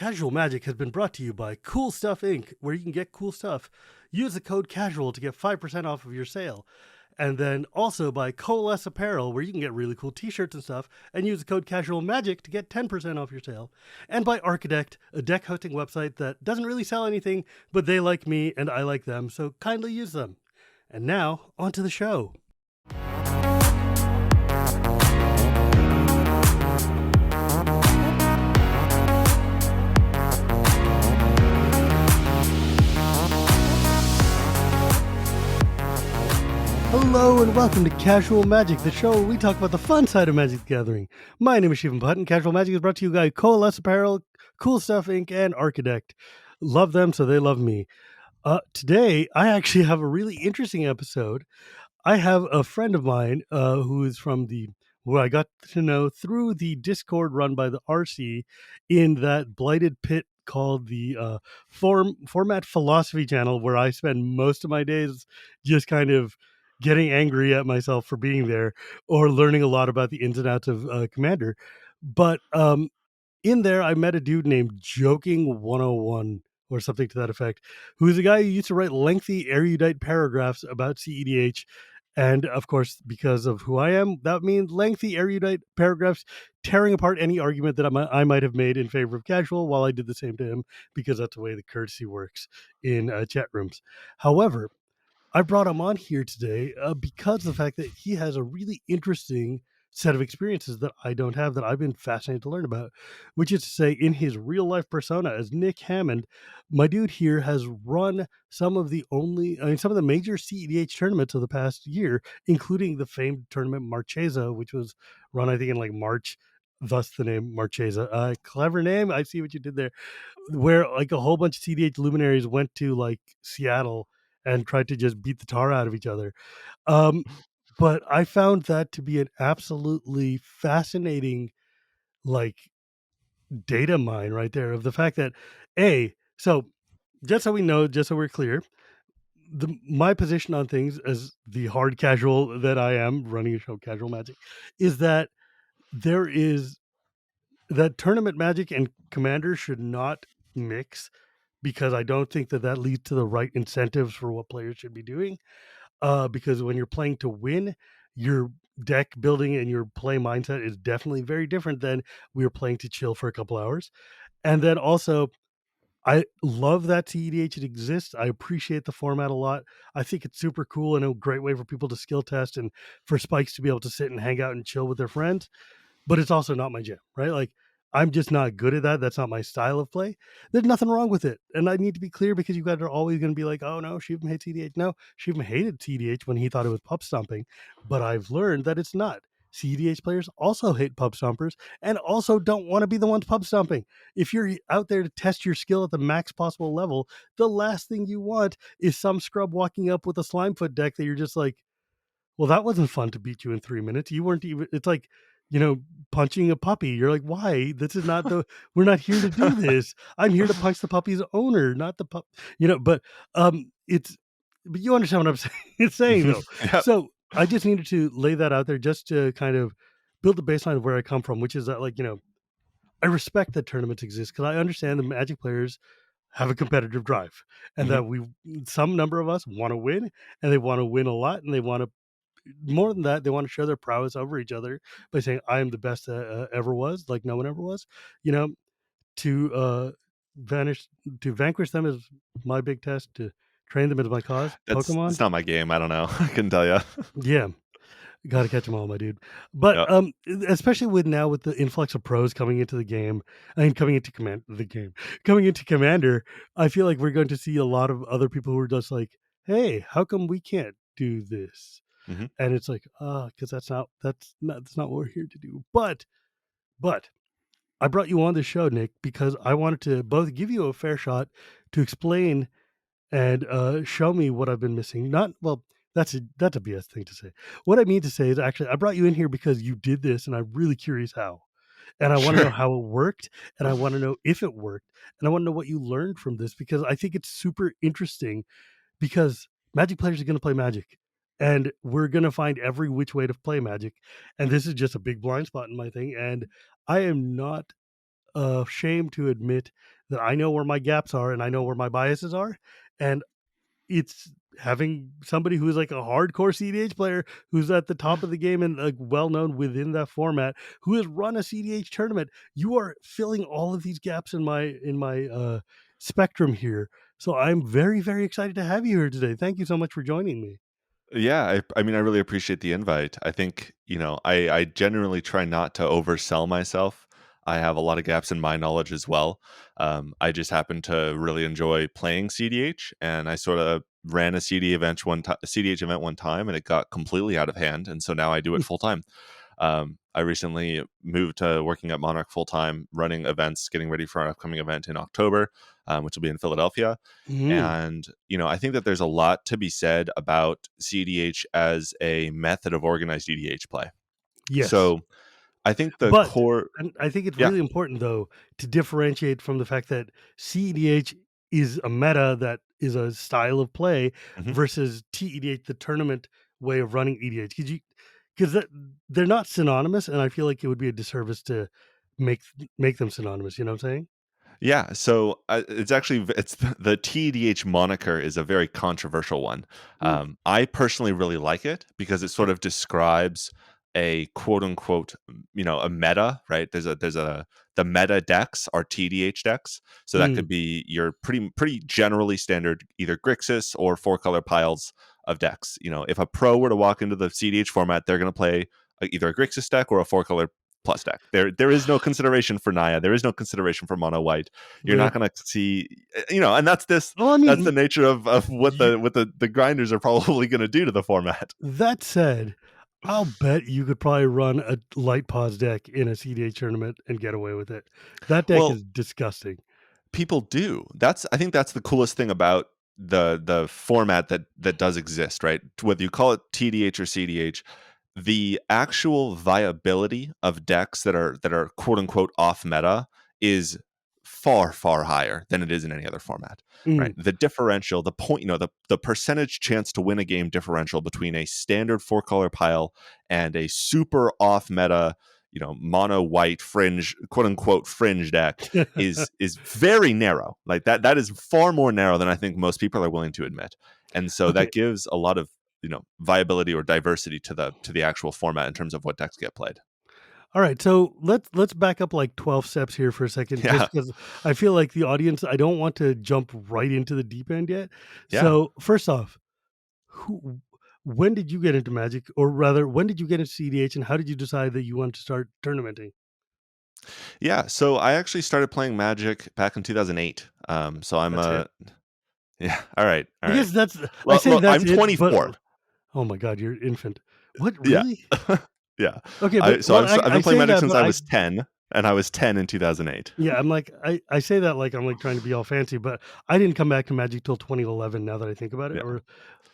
Casual Magic has been brought to you by Cool Stuff Inc., where you can get cool stuff. Use the code CASUAL to get 5% off of your sale. And then also by Coalesce Apparel, where you can get really cool t-shirts and stuff, and use the code CASUALMAGIC to get 10% off your sale. And by Architect, a deck hosting website that doesn't really sell anything, but they like me and I like them, so kindly use them. And now, on to the show. Hello and welcome to Casual Magic, the show where we talk about the fun side of Magic the Gathering. My name is Shivam, Bhatt, and Casual Magic is brought to you by Coalesce Apparel, Cool Stuff Inc., and Architect. Love them, so they love me. Today, I actually have a really interesting episode. I have a friend of mine who I got to know through the Discord run by the RC in that blighted pit called the Format Philosophy channel, where I spend most of my days just kind of getting angry at myself for being there or learning a lot about the ins and outs of Commander. But in there, I met a dude named Joking 101 or something to that effect, who's a guy who used to write lengthy, erudite paragraphs about cEDH. And of course, because of who I am, that means lengthy, erudite paragraphs tearing apart any argument that I might have made in favor of casual, while I did the same to him, because that's the way the courtesy works in chat rooms. However, I brought him on here today because of the fact that he has a really interesting set of experiences that I don't have, that I've been fascinated to learn about, which is to say, in his real life persona as Nick Hammond, my dude here has run some of the major cEDH tournaments of the past year, including the famed tournament Marchesa, which was run, I think, in like March, thus the name Marchesa. Clever name. I see what you did there, where like a whole bunch of cEDH luminaries went to like Seattle and tried to just beat the tar out of each other. But I found that to be an absolutely fascinating, like, data mine right there of the fact that, so just so we know, just so we're clear, my position on things as the hard casual that I am running a show, Casual Magic, is that that tournament Magic and Commander should not mix, because I don't think that leads to the right incentives for what players should be doing. Because when you're playing to win, your deck building and your play mindset is definitely very different than we were playing to chill for a couple hours. And then also, I love that cEDH exists. I appreciate the format a lot. I think it's super cool and a great way for people to skill test and for Spikes to be able to sit and hang out and chill with their friends. But it's also not my jam, right? Like, I'm just not good at that. That's not my style of play. There's nothing wrong with it. And I need to be clear, because you guys are always going to be like, oh no, Shivam hates cEDH. No, Shivam hated cEDH when he thought it was pub stomping. But I've learned that it's not. cEDH players also hate pub stompers and also don't want to be the ones pub stomping. If you're out there to test your skill at the max possible level, the last thing you want is some scrub walking up with a Slimefoot deck that you're just like, well, that wasn't fun to beat you in 3 minutes. You weren't even, it's like, punching a puppy. You're like, why? This is not we're not here to do this. I'm here to punch the puppy's owner, not the pup, but but you understand what I'm saying though. Yep. So I just needed to lay that out there just to kind of build the baseline of where I come from, which is that, like, I respect that tournaments exist, because I understand the Magic players have a competitive drive, and that some number of us want to win, and they want to win a lot, and they want to, more than that, they want to show their prowess over each other by saying, I am the best that ever was, like no one ever was. To vanquish them is my big test. To train them is my cause. Pokemon. It's not my game. I don't know. I couldn't tell you. Yeah, got to catch them all, my dude. But especially with the influx of pros coming into the game, coming into Commander, I feel like we're going to see a lot of other people who are just like, hey, how come we can't do this? And it's like, because that's not what we're here to do. But I brought you on the show, Nick, because I wanted to both give you a fair shot to explain and show me what I've been missing. That's a BS thing to say. What I mean to say is, actually, I brought you in here because you did this, and I'm really curious how. And I want to know how it worked, and I want to know if it worked, and I want to know what you learned from this, because I think it's super interesting, because Magic players are going to play Magic, and we're going to find every which way to play Magic. And this is just a big blind spot in my thing. And I am not ashamed to admit that I know where my gaps are and I know where my biases are, and it's having somebody who's like a hardcore cEDH player who's at the top of the game and like well known within that format who has run a cEDH tournament. You are filling all of these gaps in my spectrum here. So I'm very, very excited to have you here today. Thank you so much for joining me. Yeah, I mean, I really appreciate the invite. I think, I generally try not to oversell myself. I have a lot of gaps in my knowledge as well. I just happen to really enjoy playing cEDH, and I sort of ran a cEDH event one time, and it got completely out of hand, and so now I do it full time. I recently moved to working at Monarch full time, running events, getting ready for our upcoming event in October, which will be in Philadelphia. Mm, And, I think that there's a lot to be said about cEDH as a method of organized EDH play. yes. So I think the But core, and I think it's yeah. really important though to differentiate from the fact that cEDH is a meta that is a style of play Mhm. versus TEDH, the tournament way of running EDH. Because they're not synonymous, and I feel like it would be a disservice to make make them synonymous. You know what I'm saying? Yeah, so it's the TEDH moniker is a very controversial one. Mm, I personally really like it because it sort yeah. of describes a quote unquote, a meta, right? There's a the meta decks are TEDH decks, so that Mm, could be your pretty generally standard either Grixis or four color piles of decks. If a pro were to walk into the CDH format, they're going to play either a Grixis deck or a four color plus deck. There is no consideration for Naya. There is no consideration for mono white. You're yeah. not going to see, and Well, I that's the mean, nature of what you, the grinders are probably going to do to the format. that said, I'll bet you could probably run a light pause deck in a CDH tournament and get away with it. That deck Well, is disgusting. people do. I think that's the coolest thing about the format that does exist, right? Whether you call it TDH or CDH, the actual viability of decks that are quote unquote off meta is far higher than it is in any other format, Mm. right? The differential, the point, the percentage chance to win a game differential between a standard four color pile and a super off meta, mono white fringe, quote unquote fringe deck is very narrow. Like that is far more narrow than I think most people are willing to admit. And so Okay. that gives a lot of viability or diversity to the actual format in terms of what decks get played. All right. So let's back up like 12 steps here for a second, Yeah, just because I feel like the audience, I don't want to jump right into the deep end yet. yeah, So first off, who when did you get into Magic? Or rather, when did you get into CDH and how did you decide that you wanted to start tournamenting? yeah. So I actually started playing Magic back in 2008. So I'm That's it. a yeah. All right, all I right. guess that's I Well, say look, that's I'm it, but 24. oh my god, you're infant. What Yeah, really? yeah. Okay, but I so well, I've I been playing say Magic that, since but I I was 10, and I was 10 in 2008. yeah, I'm like I say that like I'm like trying to be all fancy, but I didn't come back to Magic till 2011. Now that I think about it, Yeah, or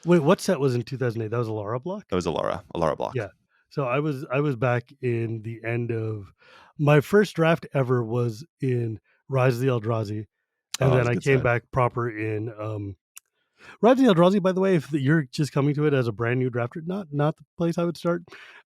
wait, what set was in 2008? That was a Lara block. that was a Lara block. Yeah, so I was back in the end of my first draft ever was in Rise of the Eldrazi, Oh, and that then was a I good came set. back proper in Rise of the Eldrazi. By the way, if you're just coming to it as a brand new drafter, not the place I would start.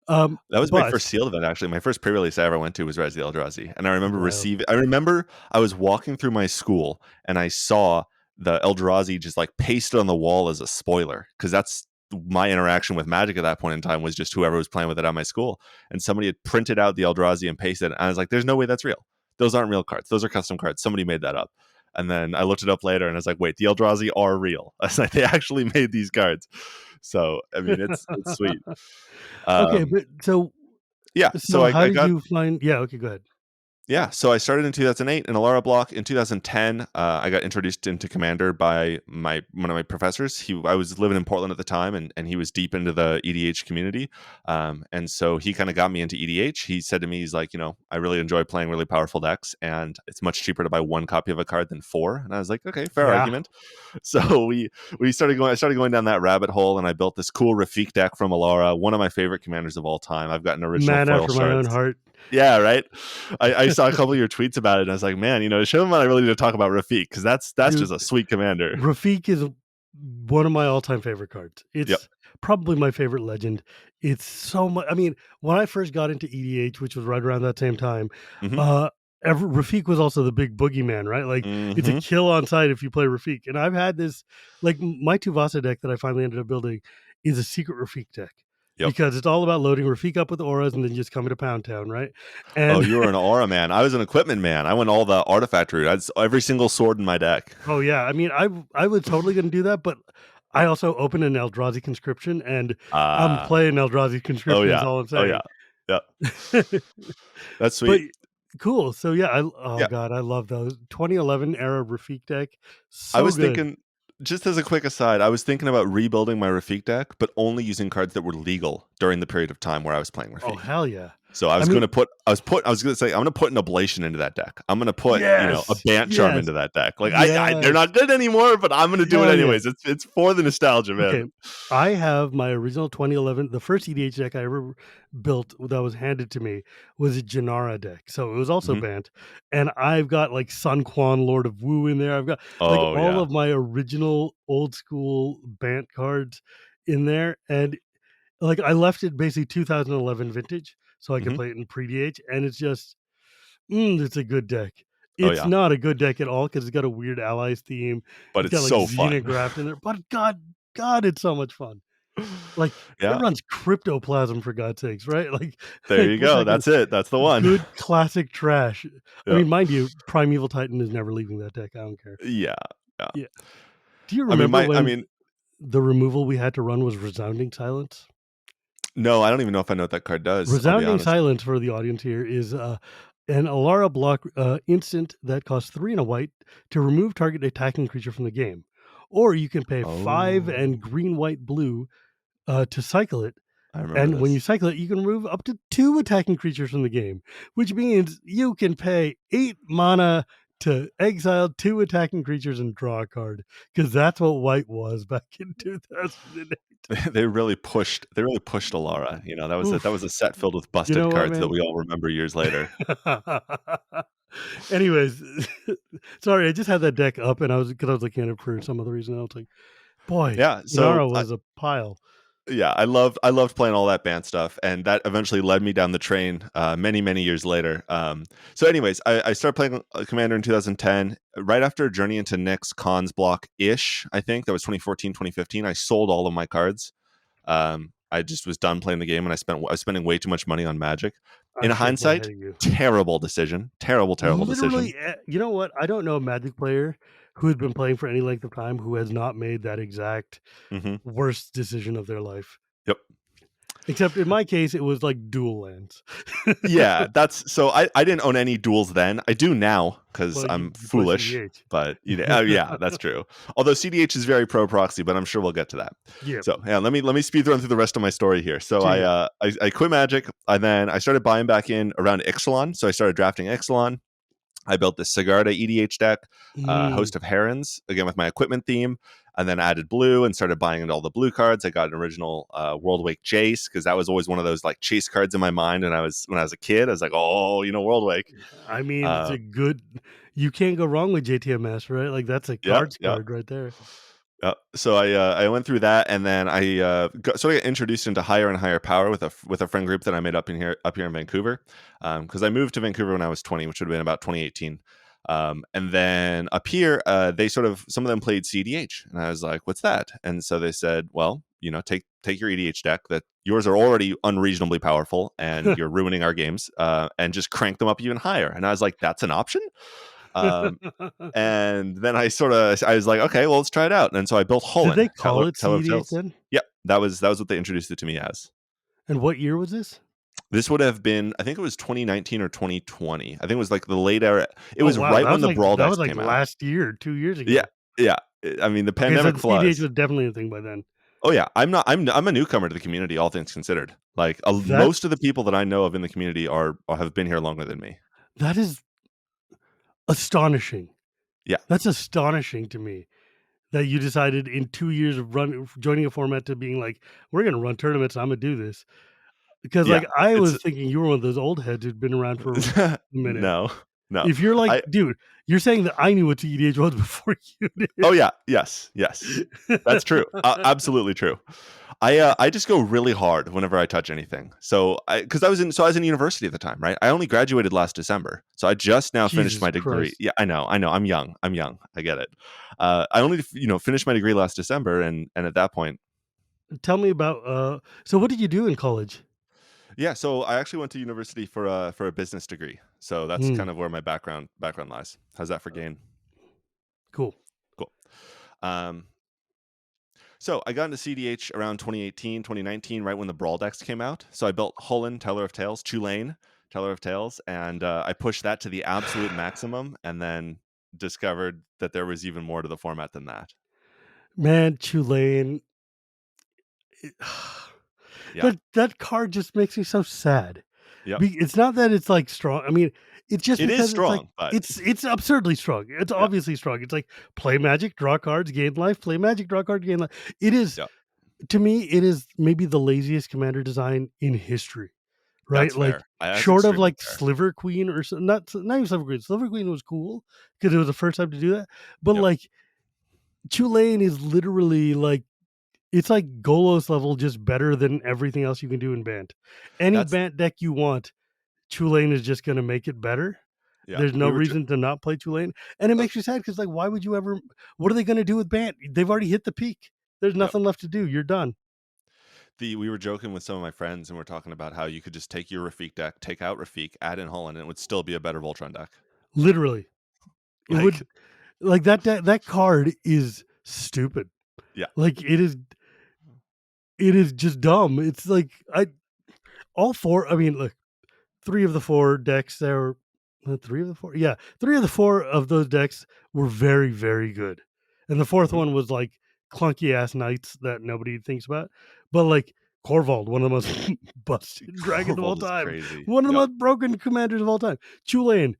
That was my But first sealed event, actually. My first pre-release I ever went to was Res the Eldrazi, and wild. I remember I was walking through my school, and I saw the Eldrazi just, like, pasted on the wall as a spoiler, because that's my interaction with Magic at that point in time was just whoever was playing with it at my school, and somebody had printed out the Eldrazi and pasted it, and I was like, "There's no way that's real. Those aren't real cards. Those are custom cards. Somebody made that up." And then I looked it up later, and I was like, "Wait, the Eldrazi are real." I was like, "They actually made these cards." So, I mean, it's sweet. Okay, Um but so yeah, so so I how I did got you find yeah, okay, go ahead. yeah, so I started in 2008 in Alara block. In 2010, I got introduced into Commander by my one of my professors. I was living in Portland at the time, and he was deep into the EDH community, and so he kind of got me into EDH. He said to me, he's like, I really enjoy playing really powerful decks, and it's much cheaper to buy one copy of a card than four. And I was like, okay, fair Yeah, argument. So we started going. I started going down that rabbit hole, and I built this cool Rafiq deck from Alara, one of my favorite commanders of all time. I've gotten original man foil after my own shards. heart. Yeah, right. I saw a couple of your tweets about it, and I was like, man, Shivam and I really need to talk about Rafiq because that's Dude, just a sweet commander. Rafiq is one of my all-time favorite cards. Yep. It's probably my favorite legend. It's so much I mean, when I first got into EDH, which was right around that same time, Hmm. uh Rafiq was also the big boogeyman, right? Like, it's a Mhm. kill on sight if you play Rafiq. And I've had this, like, my Tuvasa deck that I finally ended up building is a secret Rafiq deck Yep. because it's all about loading Rafiq up with auras and then just coming to Pound Town, right? Oh, And you were an aura man. I was an equipment man. I went all the artifact route. I had every single sword in my deck. oh yeah, I mean, I was totally gonna do that, but I also opened an Eldrazi conscription, and I'm Ah. playing Eldrazi Oh, conscription is yeah. all I'm Oh, yeah. saying. Yep. That's But sweet. cool. So yeah, oh Yeah. god, I love those 2011 era Rafiq deck. I So was good. thinking, just as a quick aside, I was thinking about rebuilding my Rafiq deck, but only using cards that were legal during the period of time where I was playing Oh Rafiq. hell yeah. So I I was mean, gonna put I was gonna say, I'm gonna put an Oblation into that deck. I'm gonna put, a yes, Bant Charm yes, into that deck. Like, they're yes. not good anymore, but I'm gonna do it Hell yeah. anyways. It's for the nostalgia, Okay. man. I have my original 2011, the first EDH deck I ever built that was handed to me was a Janara deck. So it was also Mhm. banned. And I've got like Sun Quan, Lord of Wu in there. I've got like Oh, all yeah. of my original old school Bant cards in there. And like I left it basically 2011 vintage so I could Mhm. play it in pre DH. And it's just, it's a good deck. Oh, It's yeah. not a good deck at all because it's got a weird allies theme. But It's it's got like so fun. Xenograft in there. But God, it's so much fun. Like, it Yeah. runs Cryptoplasm for God's sakes, right? Like There like, you we're go. talking That's it. That's the one. good classic trash. I Yeah. mean, mind you, Primeval Titan is never leaving that deck, I don't care. Yeah. Yeah. Yeah. Do you I mean, remember I when mean, the removal we had to run was Resounding Silence? no, I don't even know if I know what that card does, I'll be Resounding honest. Silence for the audience here is, an Alara block, instant that costs 3 and a white to remove target attacking creature from the game. Or you can pay 5 and Oh, green, white, blue, to cycle it. I remember And when you this. cycle it, you can remove up to 2 attacking creatures from the game, which means you can pay 8 mana to exile 2 attacking creatures and draw a card. Because that's what white was back in 2008. They really pushed Alara, that was a Oof. set filled with You busted know what, cards that man? we all remember years later. Anyways, sorry, I just had that deck up and because I was looking at it for some other reason. I was like, boy, Yeah, so, Inara was a pile. yeah, I loved playing all that band stuff, and that eventually led me down the train, many, many years later. So anyways, I started playing, Commander in 2010, right after Journey into Nyx Cons block-ish, I think, that was 2014, 2015. I sold all of my cards. I just was done playing the game, and I was spending way too much money on Magic. I In should have been ahead hindsight, of you. terrible decision. Terrible, terrible decision. Literally, you know what? I don't know a Magic player who has been playing for any length of time who has not made that exact Mhm. worst decision of their life. Yep. Except in my case, it was like dual lands. Yeah, that's so I didn't own any duels then. I do now because Well, I'm you play foolish, CDH. but oh yeah, that's true. Although CDH is very pro proxy, but I'm sure we'll get to that. Yep. So yeah, let me speed run through the rest of my story here. So Yeah, I yeah. I quit Magic, and then I started buying back in around Ixalan. So I started drafting Ixalan. I built this Sigarda EDH deck, Mm. host of Herons, again with my equipment theme, and then added blue and started buying into all the blue cards. I got an original World Wake Jace because that was always one of those like chase cards in my mind. And when I was a kid, I was like, oh, World Wake. I mean, it's Uh, a good. You can't go wrong with JTMS, right? Like that's a yeah, cards yeah. card right there. So I went through that, and then I sort of got introduced into higher and higher power with a friend group that I made up here in Vancouver, because I moved to Vancouver when I was 20, which would have been about 2018. And then up here, some of them played cEDH, and I was like, "What's that?" And so they said, "Well, take your EDH deck that yours are already unreasonably powerful, and you're ruining our games, and just crank them up even higher." And I was like, "That's an option." Um, and then I was like, okay, well, let's try it out. And so I built Did Hullen, they call it Tower of CEDH Tales. then? Yep, that was what they introduced it to me as. And what year was this? This would have been, I think it was 2019 or 2020. I think it was like the late era. It Oh was wow, right when the Brawl that decks was like came out. last year, 2 years Yeah, ago. yeah. I mean, the Okay, so pandemic the CEDH flies. was definitely a thing by then. Oh yeah, I'm a newcomer to the community, all things considered. Like That most of the people that I know of in the community have been here longer than me. that is astonishing. Yeah, That's astonishing to me that you decided in 2 years of joining a format to being like, "We're gonna run tournaments, I'm gonna do this." Because, yeah. like, I It's was thinking you were one of those old heads who'd been around for a minute. no. No. If you're like, I dude, you're saying that I knew what cEDH was before you Oh, yeah. Yes. That's true. Absolutely true. I just go really hard whenever I touch anything. So I was in university at the time, right? I only graduated last December, so I just now finished Jesus my degree. Christ. Yeah, I know. I'm young. I get it. I only finished my degree last December, and at that point, Tell me about so what did you do in college? yeah. So I actually went to university for a business degree. So that's Hmm, kind of where my background lies. How's that for gain? cool. Cool. Um, So I got into cEDH around 2018, 2019, right when the Brawl decks came out. So I built Hullen, Teller of Tales, Tulane, Teller of Tales, and I pushed that to the absolute maximum, and then discovered that there was even more to the format than that. Man, Tulane. it- Yeah. that card just makes me so sad. Yep. It's not that it's like strong. I mean, it's just It is because it's like strong, but it's absurdly strong. It's yeah, obviously strong. It's like play magic, draw cards, gain life, play magic, draw card, gain life. It is yeah. to me, it is maybe the laziest commander design in history. Right? That's Like fair. That's short of extremely like fair. Sliver Queen or not even Sliver Queen. Sliver Queen was cool because it was the first time to do that. But Yep. like Tulane is literally like it's like Golos level, just better than everything else you can do in Bant. Any That's Bant deck you want, Tulane is just going to make it better. yeah. There's no reason to not play Tulane, and it Uh, makes you sad because like, why would you ever? What are they going to do with Bant? They've already hit the peak. There's yep. nothing left to do. You're done. We were joking with some of my friends, and we're talking about how you could just take your Rafiq deck, take out Rafiq, add in Holland, and it would still be a better Voltron deck. Literally, it Like, would like that card is stupid. yeah. Like it is just dumb. It's like I all four. I mean, look, three of the four decks there. Three of the four, yeah, three of the four of those decks were very, very good, and the fourth Mhm. one was like clunky ass knights that nobody thinks about. But like Corvald, one of the most busted dragons of all Corvold is time, crazy. one of the Yep. most broken commanders of all time. Chulainn,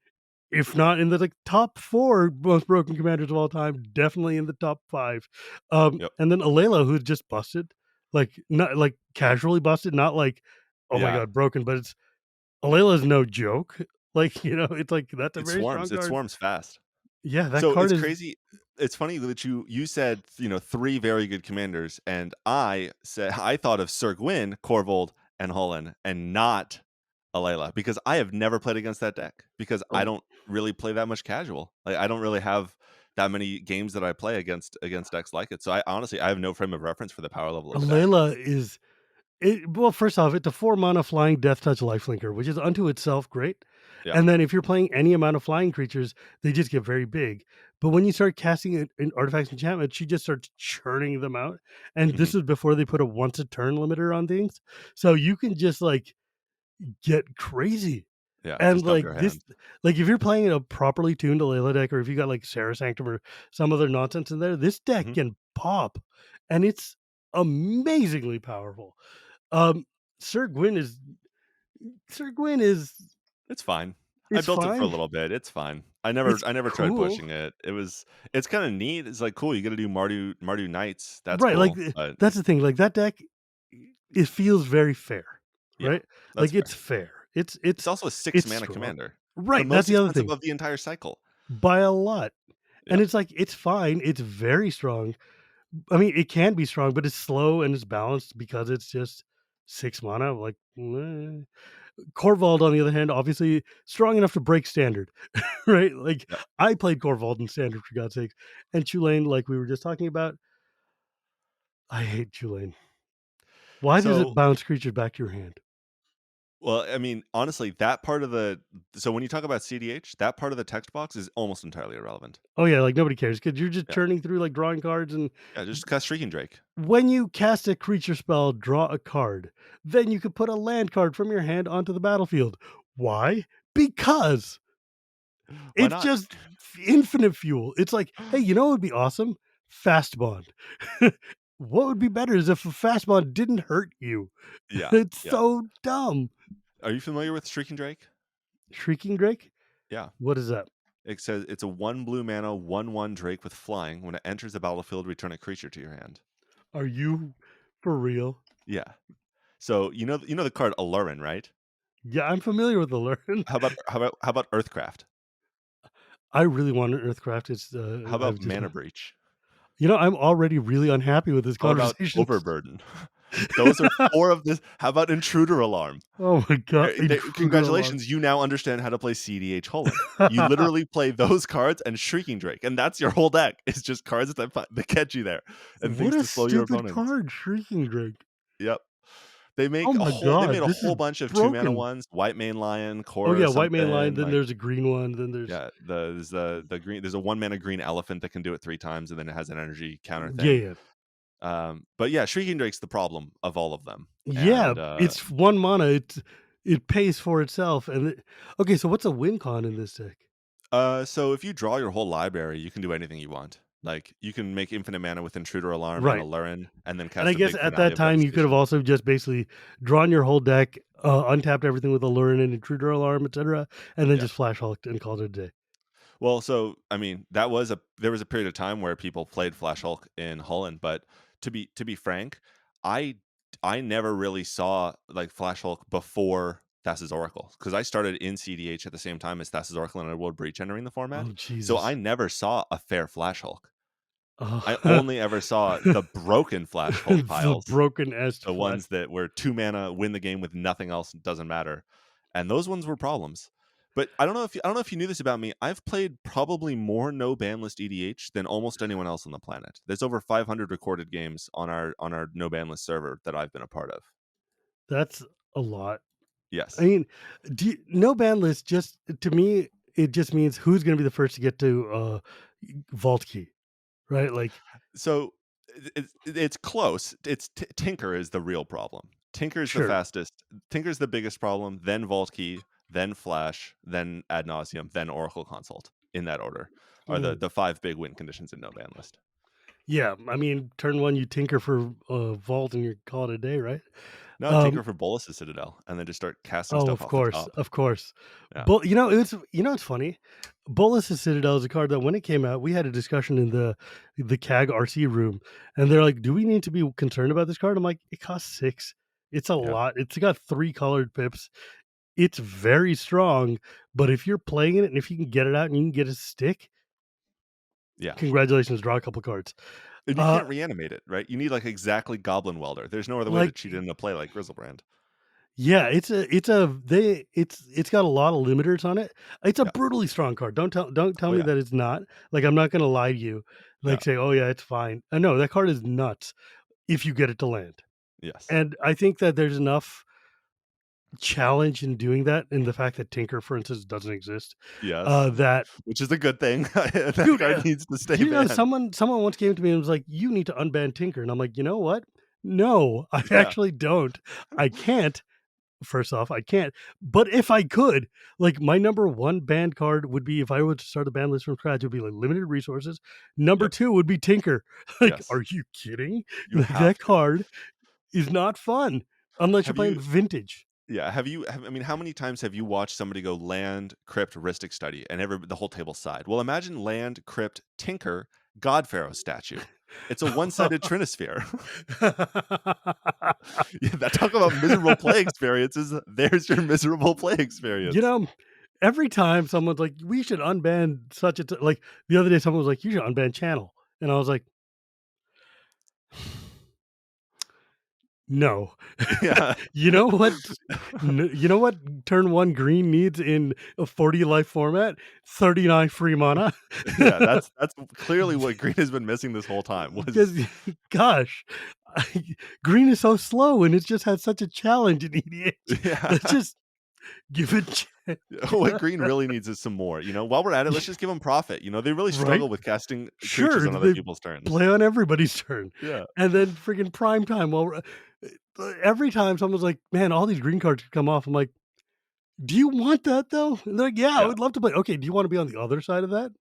if not in the like, top four most broken commanders of all time, definitely in the top five. Yep. And then Alela, who's just busted, like not like casually busted, not like oh my Yeah. god broken, but it's Alela's no joke. Like it's like that's a It very strong swarms. It card. swarms fast. Yeah, that So card it's is crazy. It's funny that you said, three very good commanders, and I said I thought of Sir Gwyn, Corvold, and Hullen, and not Alayla, because I have never played against that deck because I oh, don't really play that much casual. Like I don't really have that many games that I play against decks like it. So I have no frame of reference for the power level of the deck. Alela is well, first off, it's a 4 mana flying death touch lifelinker, which is unto itself great. Yeah. And then if you're playing any amount of flying creatures, they just get very big. But when you start casting it in artifacts enchantment, she just starts churning them out. And Hmm. this is before they put a once a turn limiter on things. So you can just like get crazy. Yeah. And Just dump like your this, hand. like if you're playing a properly tuned Alela deck, or if you got like Sarah Sanctum or some other nonsense in there, this deck Hmm. can pop, and it's amazingly powerful. Um, Sir Gwyn is Sir Gwyn is It's fine. I it's built it for a fine. little bit. It's fine. It's I never tried cool, pushing it. It's kind of neat. It's like cool. You got to do Mardu Knights. That's right? Like cool. But that's the thing. Like that deck, it feels very fair, yeah, right? that's Like it's fair. fair. It's also a 6 It's mana strong, commander. The right? That's most the other expensive thing of the entire cycle. by a lot, Yeah. and it's like it's fine. It's very strong. I mean, it can be strong, but it's slow and it's balanced because it's just 6 mana. Like Corvald, on the other hand, obviously strong enough to break standard, right? Like Yeah. I played Corvald in standard for God's sakes, and Tulane, like we were just talking about, I hate Tulane. Why does it So, bounce creatures back to your hand? well, I mean, honestly, that part of the so when you talk about CDH, that part of the text box is almost entirely irrelevant. Oh yeah, like nobody cares because you're just Yeah. churning through like drawing cards, and Yeah, just cast Shrieking Drake. when you cast a creature spell, draw a card. Then you could put a land card from your hand onto the battlefield. Why? Because Why it's not? just infinite fuel. It's like, hey, you know what would be awesome? Fast bond. What would be better is if a fast bond didn't hurt you. Yeah. It's Yeah. so dumb. Are you familiar with Shrieking Drake? Shrieking Drake? Yeah. What is that? It says it's a 1 blue mana 1/1 Drake with flying. When it enters the battlefield, return a creature to your hand. Are you for real? Yeah. So, you know the card Alurin, right? Yeah, I'm familiar with the learn. How about Earthcraft? I really want an Earthcraft. It's How I've about just Mana Breach? I'm already really unhappy with this How about conversation. Overburden? Those are 4 of this. How about Intruder Alarm? Oh my god, intruder alarm. Congratulations, you now understand how to play cEDH Holland. You literally play those cards and Shrieking Drake, and that's your whole deck. It's just cards that catch you there and What things a to slow your stupid opponents. card, Shrieking Drake. Yep. Oh my They made god, a this is whole bunch of 2 mana broken. ones, White Mane Lion, Oh Core yeah, or white main line, something, then like there's a green one, then there's yeah, the green there's a 1 mana green elephant that can do it 3 times, and then it has an energy counter yeah, thing. yeah. But yeah, Shrieking Drake's the problem of all of them, Yeah, and, it's 1 mana, it pays for itself, and okay, so what's a win con in this deck? so if you draw your whole library, you can do anything you want. Like, you can make infinite mana with Intruder Alarm and Right, Alurin, and then and I cast a guess big at Finale that of time, you could have Devastation. also just basically drawn your whole deck, untapped everything with Allure and Intruder Alarm, etcetera, and then Yeah. just Flash Hulked and called it a day. Well, so, I mean, there was a period of time where people played Flash Hulk in Holland, but to be frank, I I never really saw, like, Flash Hulk before Thassa's Oracle, because I started in cEDH at the same time as Thassa's Oracle and World Breach entering the format, Oh, so I Jesus. never saw a fair Flash Hulk. I Oh. only ever saw the broken Flash Hulk The piles. broken ass The Flash. ones that were 2 mana, win the game with nothing else, doesn't matter, and those ones were problems. But I don't know if you knew this about me, I've played probably more no ban list EDH than almost anyone else on the planet. There's over 500 recorded games on our no ban list server that I've been a part of. That's a lot. I Yes. mean, no ban list just to me, it just means who's gonna be the first to get to, vault key, right? Like, So, it's close. It's Tinker is the real problem. Tinker's the sure. fastest. Tinker's the biggest problem, then Vault Key, then Flash, then Ad Nauseam, then Oracle Consult, in that order, are Mm. the 5 big win conditions in no ban list. Yeah, I mean, turn 1, you tinker for, vault and you call it a day, right? No, Um, Tinker for Bolas' Citadel, and then just start casting oh, stuff off the top. of course. Yeah. But, it's funny? Bolas' Citadel is a card that when it came out, we had a discussion in the CAG RC room, and they're like, "Do we need to be concerned about this card?" I'm like, "It costs 6. It's a Yeah. lot. It's got 3 colored pips. It's very strong, but if you're playing it and if you can get it out and you can get a stick, Yeah. congratulations, draw a couple cards." And you Uh, can't reanimate it, right? You need, like, exactly Goblin Welder. There's no other way to like cheat it into play like Grizzlebrand. yeah, it's got a lot of limiters on it. It's a Yeah. brutally strong card. Don't tell Oh, me yeah. that it's not. Like, I'm not gonna lie to you, Yeah. like, say, "Oh, yeah, it's fine." No, that card is nuts if you get it to land. Yes. And I think that there's enough challenge in doing that in the fact that Tinker, for instance, doesn't exist, Yes. that Which is a good thing. That dude, card needs to stay banned. someone once came to me and was like, "You need to unban Tinker," and I'm like, "You know what? No, I Yeah. actually don't. I can't. First off, I can't. But if I could, like my number one banned card would be if I were to start a ban list from scratch, it would be like limited resources. Number Yep. two would be Tinker. Like, Yes. are you kidding? You Like have that to. card is not fun unless you're Have playing you vintage. yeah, I mean, how many times have you watched somebody go land, crypt, Ristic study, and the whole table side? Well, imagine land, crypt, tinker, God Pharaoh statue. It's a one-sided trinosphere. Yeah, that talk about miserable play experiences. There's your miserable play you experience. know, every time someone's like, we should unban such a like the other day, someone was like, you should unban channel. And I was like, no. Yeah. You know what? You know what? Turn one green needs in a 40 life format. 39 free mana. Yeah, that's clearly what Green has been missing this whole time was Because, gosh, green is so slow, and it's just had such a challenge in EDH. Let's yeah. just give it. What Green really needs is some more. While we're at it, let's just give them profit. They really Right? struggle with casting creatures Sure, on other they people's turns. play on everybody's turn, Yeah. and then freaking prime time. Well, every time someone's like, "Man, all these green cards could come off," I'm like, "Do you want that though?" And they're like, "Yeah, I Yeah. would love to play." Okay, do you want to be on the other side of that?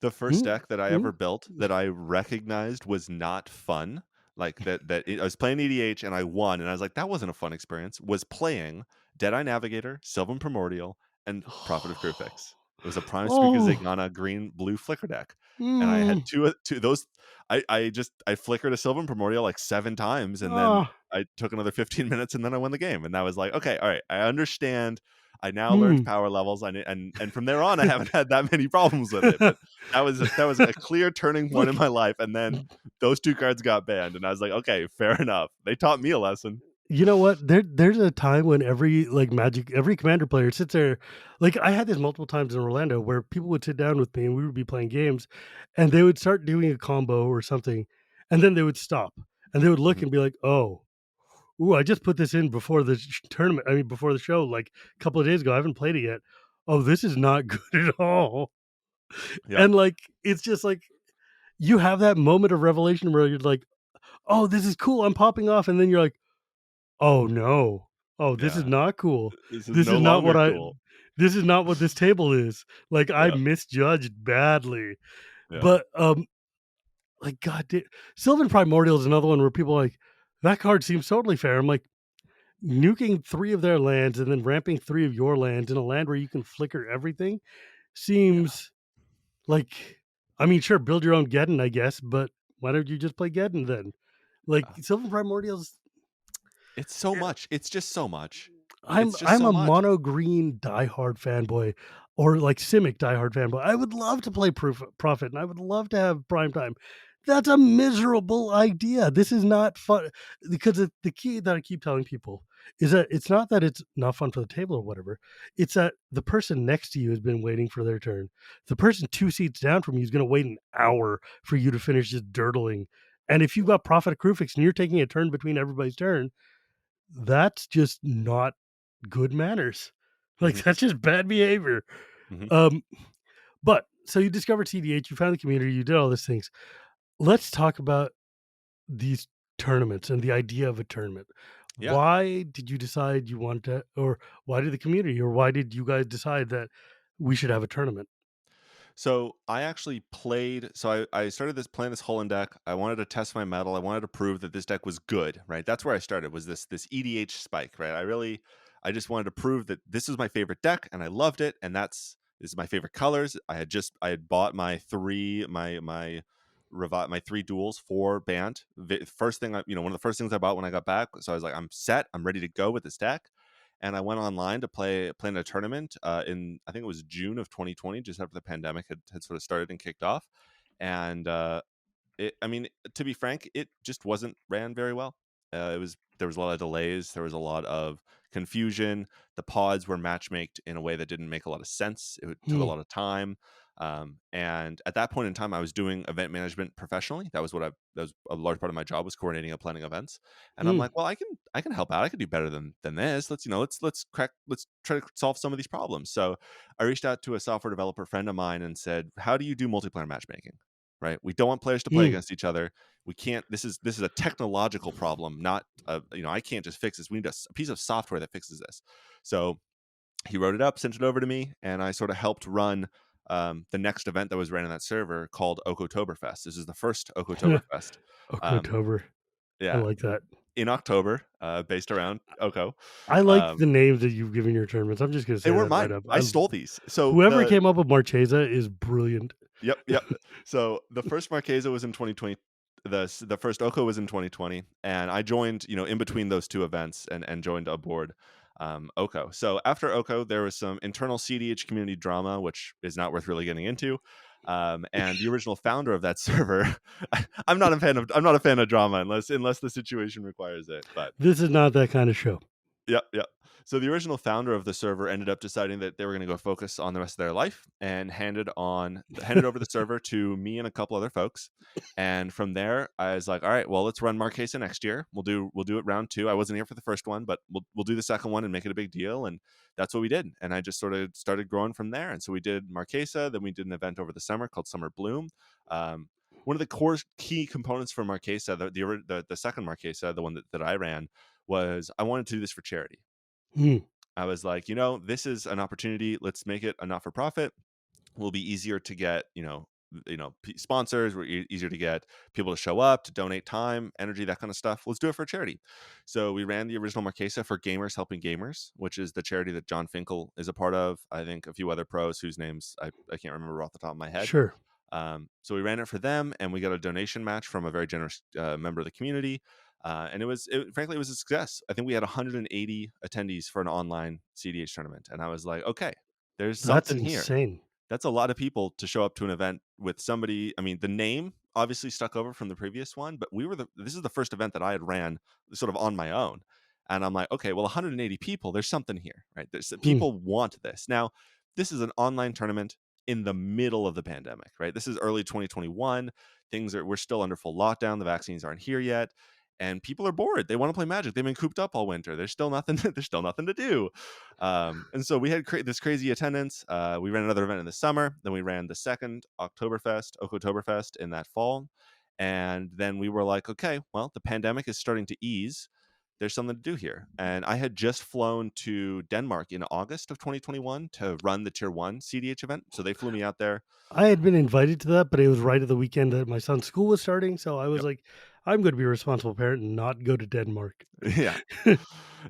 The first Mm, deck that I mm. ever built that I recognized was not fun, like I was playing EDH and I won, and I was like, that wasn't a fun experience. Was playing Deadeye Navigator, Sylvan Primordial, and Prophet of Kruphix. It was a Prime Speaker Oh, Zegana green blue flicker deck, and I had mm, two those. I flickered a Sylvan Primordial like 7 times, and then ah, I took another 15 minutes, and then I won the game, and that was like, okay, all right, I understand. I now learned Hmm. power levels, and from there on, I haven't had that many problems with it. But that was a clear turning point Look, in my life, and then those 2 cards got banned, and I was like, okay, fair enough. They taught me a lesson. you know what? There's a time when every commander player sits there. Like I had this multiple times in Orlando where people would sit down with me and we would be playing games, and they would start doing a combo or something, and then they would stop and they would look Mhm. and be like, "Oh, ooh, I just put this in before the tournament. I mean, before the show, like a couple of days ago. I haven't played it yet. Oh, this is not good at all." Yep. And like, it's just like you have that moment of revelation where you're like, "Oh, this is cool. I'm popping off," and then you're like, "Oh no. Oh, this is Yeah. not cool. This is This no is not what longer I. cool. This is not what this table is." Like I Yeah. misjudged badly, Yeah. but like Sylvan Primordial is another one where people are like that card seems totally fair. I'm like, nuking 3 of their lands and then ramping 3 of your lands in a land where you can flicker everything Yeah. seems like, I mean, sure, build your own Geddon, I guess, but why don't you just play Geddon then? Like, Yeah. Sylvan Primordials, It's so eh, much. It's just so much. I'm It's just I'm so a much. mono green diehard fanboy or like Simic diehard fanboy. I would love to play Proof Profit and I would love to have prime time. That's a miserable idea. This is not fun because the key that I keep telling people is that it's not that it's not fun for the table or whatever. It's that the person next to you has been waiting for their turn. The person 2 seats down from you is going to wait an hour for you to finish just dirtling. And if you've got Prophet of Krufix and you're taking a turn between everybody's turn, that's just not good manners. Like Mhm. that's just bad behavior. Mhm. Um, but so you discovered cEDH, you found the community, you did all these things. Let's talk about these tournaments and the idea of a tournament. Yeah. Why did you decide you want to, or why did the community, or why did you guys decide that we should have a tournament? So I actually played. So I started playing this Holland deck. I wanted to test my metal. I wanted to prove that this deck was good. Right. That's where I started. Was this EDH spike. Right. I just wanted to prove that this was my favorite deck, and I loved it. And this is my favorite colors. I had bought my my 3 duels for Bant. First thing one of the first things I bought when I got back. So I was like, I'm set. I'm ready to go with this deck, and I went online to play in a tournament in, I think it was June of 2020, just after the pandemic had sort of started and kicked off. And I mean, to be frank, it just wasn't ran very well. There was a lot of delays. There was a lot of confusion. The pods were matchmaked in a way that didn't make a lot of sense. It took a Hmm. lot of time. And at that point in time, I was doing event management professionally. That was a large part of my job, was coordinating and planning events. And I'm Hmm. like, well, I can help out. I can do better than this. Let's try to solve some of these problems. So I reached out to a software developer friend of mine and said, how do you do multiplayer matchmaking? Right? We don't want players to play Hmm. against each other. We can't. This is a technological problem, not I can't just fix this. We need a piece of software that fixes this. So he wrote it up, sent it over to me, and I sort of helped run the next event that was ran on that server called Okotoberfest. This is the first Okotoberfest. Um, Oktober. I yeah, like that. in October, based around Oko. I like Um, the names that you've given your tournaments. I'm just going to they say weren't that right mine. up. I stole these. So Whoever the came up with Marchesa is brilliant. Yep, yep. So the first Marquesa was in 2020. The first Oko was in 2020, and I joined, in between those 2 events, and joined aboard Oko. So after Oko, there was some internal cEDH community drama, which is not worth really getting into. And the original founder of that server, I'm not a fan of drama unless the situation requires it. But This is not that kind of show. yep, yep. So the original founder of the server ended up deciding that they were going to go focus on the rest of their life, and handed over the server to me and a couple other folks. And from there, I was like, all right, well, let's run Marquesa next year. We'll do it round 2. I wasn't here for the first one, but we'll do the second one and make it a big deal. And that's what we did. And I just sort of started growing from there. And so we did Marquesa, then we did an event over the summer called Summer Bloom. One of the core key components for Marquesa, the second Marquesa, the one that I ran, was I wanted to do this for charity. Hmm. I was like, this is an opportunity. Let's make it a not for profit. Will be easier to get, sponsors. We're easier to get people to show up, to donate time, energy, that kind of stuff. Let's do it for charity. So we ran the original Marquesa for Gamers Helping Gamers, which is the charity that John Finkel is a part of. I think a few other pros whose names I can't remember off the top of my head. Sure. So we ran it for them, and we got a donation match from a very generous member of the community. And frankly, it was a success. I think we had 180 attendees for an online cEDH tournament, and I was like, okay, there's That's something here. insane. That's a lot of people to show up to an event with somebody. I mean, the name obviously stuck over from the previous one, but this is the first event that I had ran sort of on my own. And I'm like, okay, well, 180 people, there's something here, right? Hmm. People want this. Now, this is an online tournament in the middle of the pandemic, right? This is early 2021. We're still under full lockdown. The vaccines aren't here yet. And people are bored. They want to play Magic. They've been cooped up all winter. There's still nothing. There's still nothing to do. And so we had this crazy attendance. We ran another event in the summer. Then we ran the second Oktoberfest in that fall. And then we were like, okay, well, the pandemic is starting to ease. There's something to do here. And I had just flown to Denmark in August of 2021 to run the Tier 1 cEDH event. So they flew me out there. I had been invited to that, but it was right at the weekend that my son's school was starting. So I was Yep. like, I'm going to be a responsible parent and not go to Denmark. Yeah.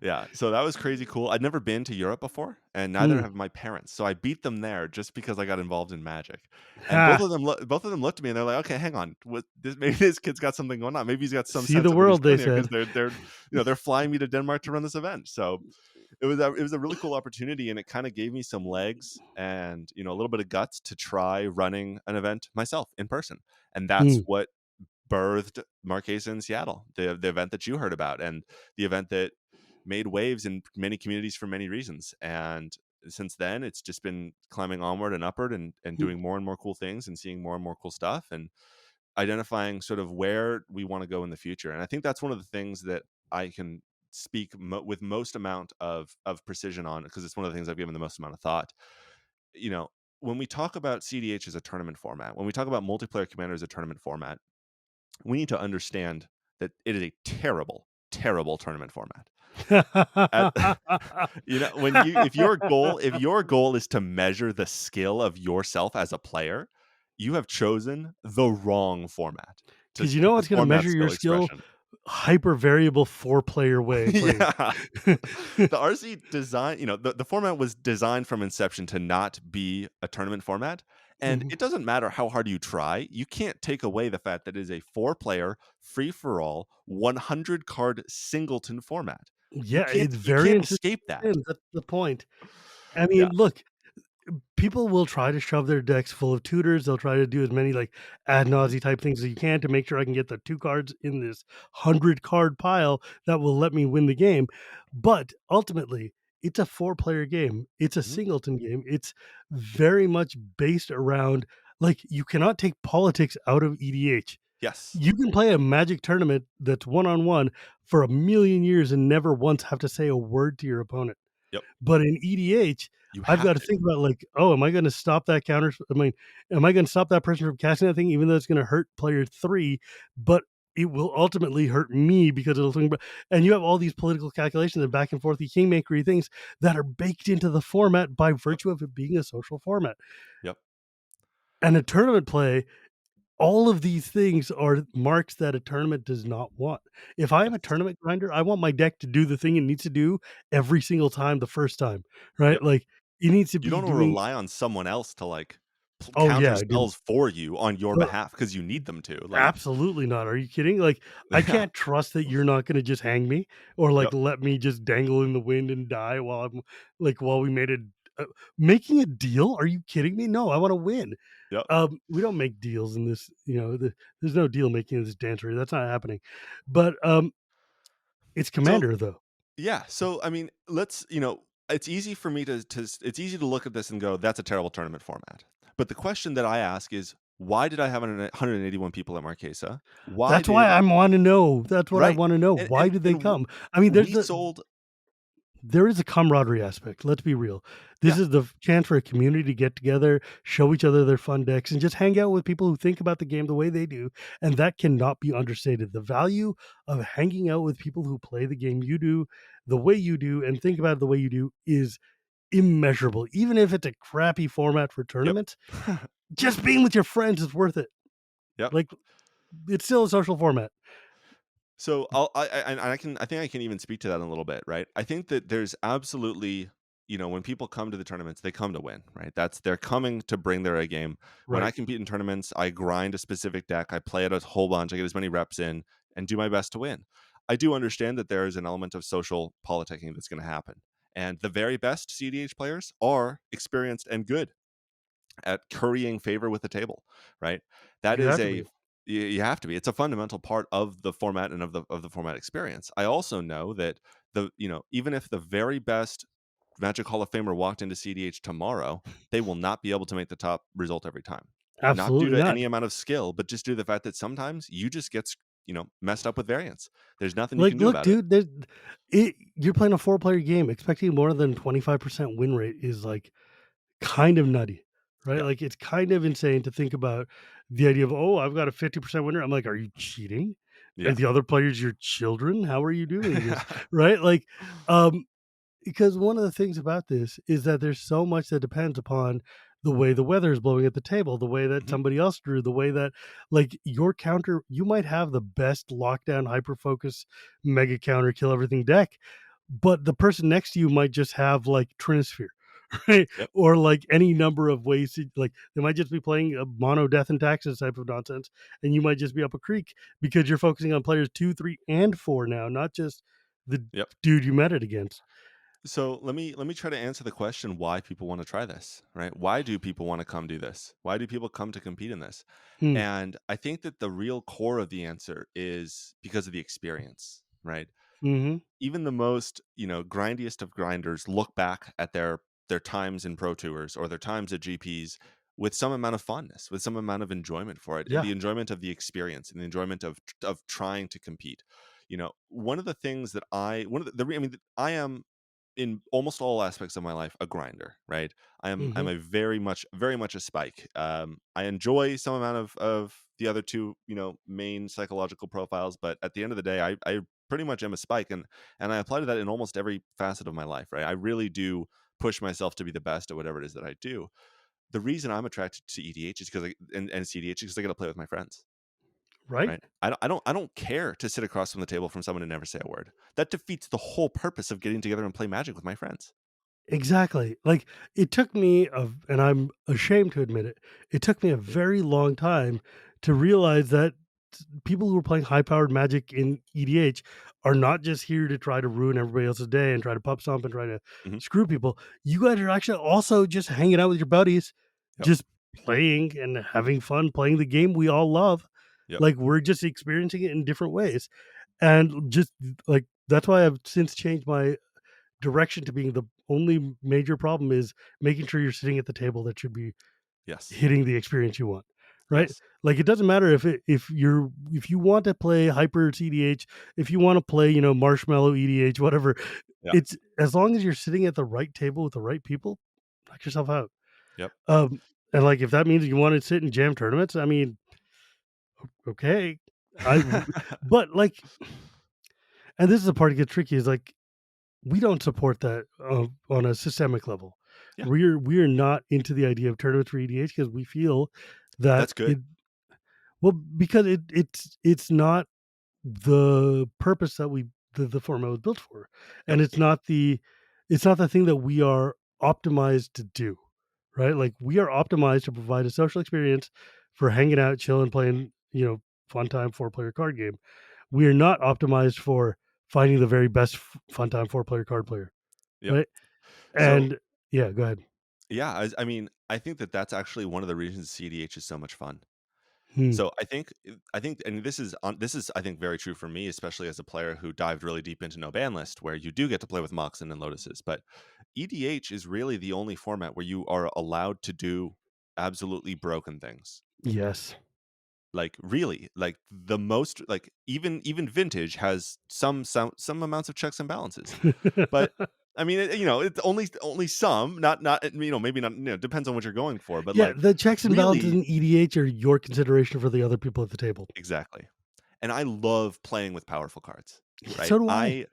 Yeah. So that was crazy cool. I'd never been to Europe before, and neither Hmm. have my parents. So I beat them there just because I got involved in Magic. And Ha! both of them looked at me and they're like, "Okay, hang on. Maybe this kid's got something going on. Maybe he's got some See sense the of what he's world, they doing here because said. they're flying me to Denmark to run this event." So it was a really cool opportunity, and it kind of gave me some legs and a little bit of guts to try running an event myself in person. And that's Hmm. what birthed Marquesa in Seattle, the event that you heard about, and the event that made waves in many communities for many reasons. And since then, it's just been climbing onward and upward, and doing more and more cool things, and seeing more and more cool stuff, and identifying sort of where we want to go in the future. And I think that's one of the things that I can speak with most amount of precision on, because it's one of the things I've given the most amount of thought. You know, when we talk about cEDH as a tournament format, when we talk about multiplayer Commander as a tournament format, we need to understand that it is a terrible, terrible tournament format. At, when if your goal is to measure the skill of yourself as a player, you have chosen the wrong format Because you to know what's going to perform that measure your skill skill? expression. Hyper variable 4-player way of playing. Yeah. The RC design, the format was designed from inception to not be a tournament format. And Mhm. it doesn't matter how hard you try, you can't take away the fact that it is a 4-player, free-for-all, 100-card singleton format. Yeah, it's You very can't interesting. escape that. That's the point. I mean, Yeah. look, people will try to shove their decks full of tutors. They'll try to do as many like ad Mhm. nauseam type things as you can to make sure I can get the 2 cards in this 100-card pile that will let me win the game. But ultimately, it's a 4-player game. It's a Mhm. singleton game. It's very much based around like you cannot take politics out of EDH. Yes. You can play a Magic tournament that's one-on-one for a million years and never once have to say a word to your opponent. Yep. But in EDH, You I've have got to to. think about like, oh, am I going to stop that counter? I mean, am I going to stop that person from casting that thing, even though it's going to hurt player 3, but it will ultimately hurt me because it'll think about, and you have all these political calculations and back and forth kingmakery things that are baked into the format by Yep. virtue of it being a social format. Yep. And a tournament play, all of these things are marks that a tournament does not want. If I am a Yes. tournament grinder, I want my deck to do the thing it needs to do every single time the first time, right? Yep. Like it needs to You be don't wanna doing. rely on someone else to, like, Oh counter yeah, I do. spells for you on your But behalf because you need them to, like. absolutely not. Are you kidding? Like I Yeah. can't trust that you're not going to just hang me or like Yep. let me just dangle in the wind and die while I'm like while we made uh, making a deal. Are you kidding me? No, I want to win. Yep. We don't make deals in this, there's no deal making in this dancery. That's not happening. But it's So Commander though. yeah, so, I mean, it's easy for me it's easy to look at this and go, "That's a terrible tournament format." But the question that I ask is, why did I have 181 people at Marquesa? Why That's why did I want to know. That's what I Right. want to know. And Why and did they and come? I mean, we sold. there is a camaraderie aspect. Let's be real. This Yeah. is the chance for a community to get together, show each other their fun decks, and just hang out with people who think about the game the way they do. And that cannot be understated. The value of hanging out with people who play the game you do, the way you do, and think about it the way you do is immeasurable. Even if it's a crappy format for Yep. tournaments, just being with your friends is worth it. Yep. Like it's still a social format. So I think I can even speak to that a little bit, right? I think that there's absolutely, when people come to the tournaments, they come to win, right? They're coming to bring their A game. When I Right. compete in tournaments, I grind a specific deck, I play it a whole bunch, I get as many reps in and do my best to win. I do understand that there is an element of social politicking that's going to happen. And the very best cEDH players are experienced and good at currying favor with the table, right? That You is have to a be. you have to be. It's a fundamental part of the format and of the format experience. I also know that even if the very best Magic Hall of Famer walked into cEDH tomorrow, they will not be able to make the top result every time. Not due Absolutely to not. any amount of skill, but just due to the fact that sometimes you just get messed up with variance. There's nothing you Like, can do look, about it. dude, you're playing a four-player game. Expecting more than 25% win rate is, like, kind of nutty, right? Yeah. Like, it's kind of insane to think about the idea of, "Oh, I've got a 50% winner." I'm like, "Are you cheating? Are Yeah. the other players your children? How are you doing this?" Right? Like, um because one of the things about this is that there's so much that depends upon the way the weather is blowing at the table, the way that Mhm. somebody else drew, the way that like your counter, you might have the best lockdown, hyper focus, mega counter, kill everything deck, but the person next to you might just have like Trinisphere, right? Yep. Or like any number of ways to like they might just be playing a mono death and taxes type of nonsense, and you might just be up a creek because you're focusing on players 2, 3, and 4 now, not just the Yep. dude you met it against. So let me try to answer the question why people want to try this, right? Why do people want to come do this? Why do people come to compete in this? Hmm. And I think that the real core of the answer is because of the experience, right? Mhm. Even the most, grindiest of grinders look back at their times in pro tours or their times at GPs with some amount of fondness, with some amount of enjoyment for it, Yeah. the enjoyment of the experience and the enjoyment of trying to compete. One of the things that one of I mean, I am in almost all aspects of my life a grinder, right? I'm Mhm. a very much a spike. I enjoy some amount of the other two, main psychological profiles, but at the end of the day, I pretty much am a spike, and I apply to that in almost every facet of my life, right? I really do push myself to be the best at whatever it is that I do. The reason I'm attracted to EDH is because and cEDH is because I get to play with my friends, Right? right? I don't care to sit across from the table from someone and never say a word. That defeats the whole purpose of getting together and play Magic with my friends. Exactly. Like, it took me and I'm ashamed to admit it, it took me a very long time to realize that people who are playing high-powered Magic in EDH are not just here to try to ruin everybody else's day and try to pub stomp and try to Mhm. screw people. You guys are actually also just hanging out with your buddies, Yep. just playing and having fun playing the game we all love. Yep. Like, we're just experiencing it in different ways. And just, like, that's why I've since changed my direction to being the only major problem is making sure you're sitting at the table that should be Yes. hitting the experience you want, right? Yes. Like it doesn't matter if you want to play hyper CDH, if you want to play, marshmallow EDH, whatever, Yeah. it's as long as you're sitting at the right table with the right people, knock yourself out. Yep. And like if that means you want to sit and jam tournaments, I mean, okay. I but like and this is the part that gets tricky is like we don't support that on a systemic level. Yeah. We're not into the idea of tournaments for EDH because we feel that That's good. it well because it's not the purpose that the format was built for, Yep. and it's not the thing that we are optimized to do, right? Like we are optimized to provide a social experience for hanging out, chilling, playing, fun time 4-player card game. We are not optimized for finding the very best fun time 4-player card player. Yep. Right? So, And yeah, go ahead. yeah, I mean, I think that that's actually one of the reasons cEDH is so much fun. Hmm. So I think, and this is I think very true for me, especially as a player who dived really deep into no ban list, where you do get to play with Moxen and Lotuses. But EDH is really the only format where you are allowed to do absolutely broken things. Yes. Like really, like the most, like even Vintage has some amounts of checks and balances. But I mean, it's only some, not maybe not, depends on what you're going for, but Yeah, like the checks and balances really in EDH are your consideration for the other people at the table. exactly. And I love playing with powerful cards, right? So do I.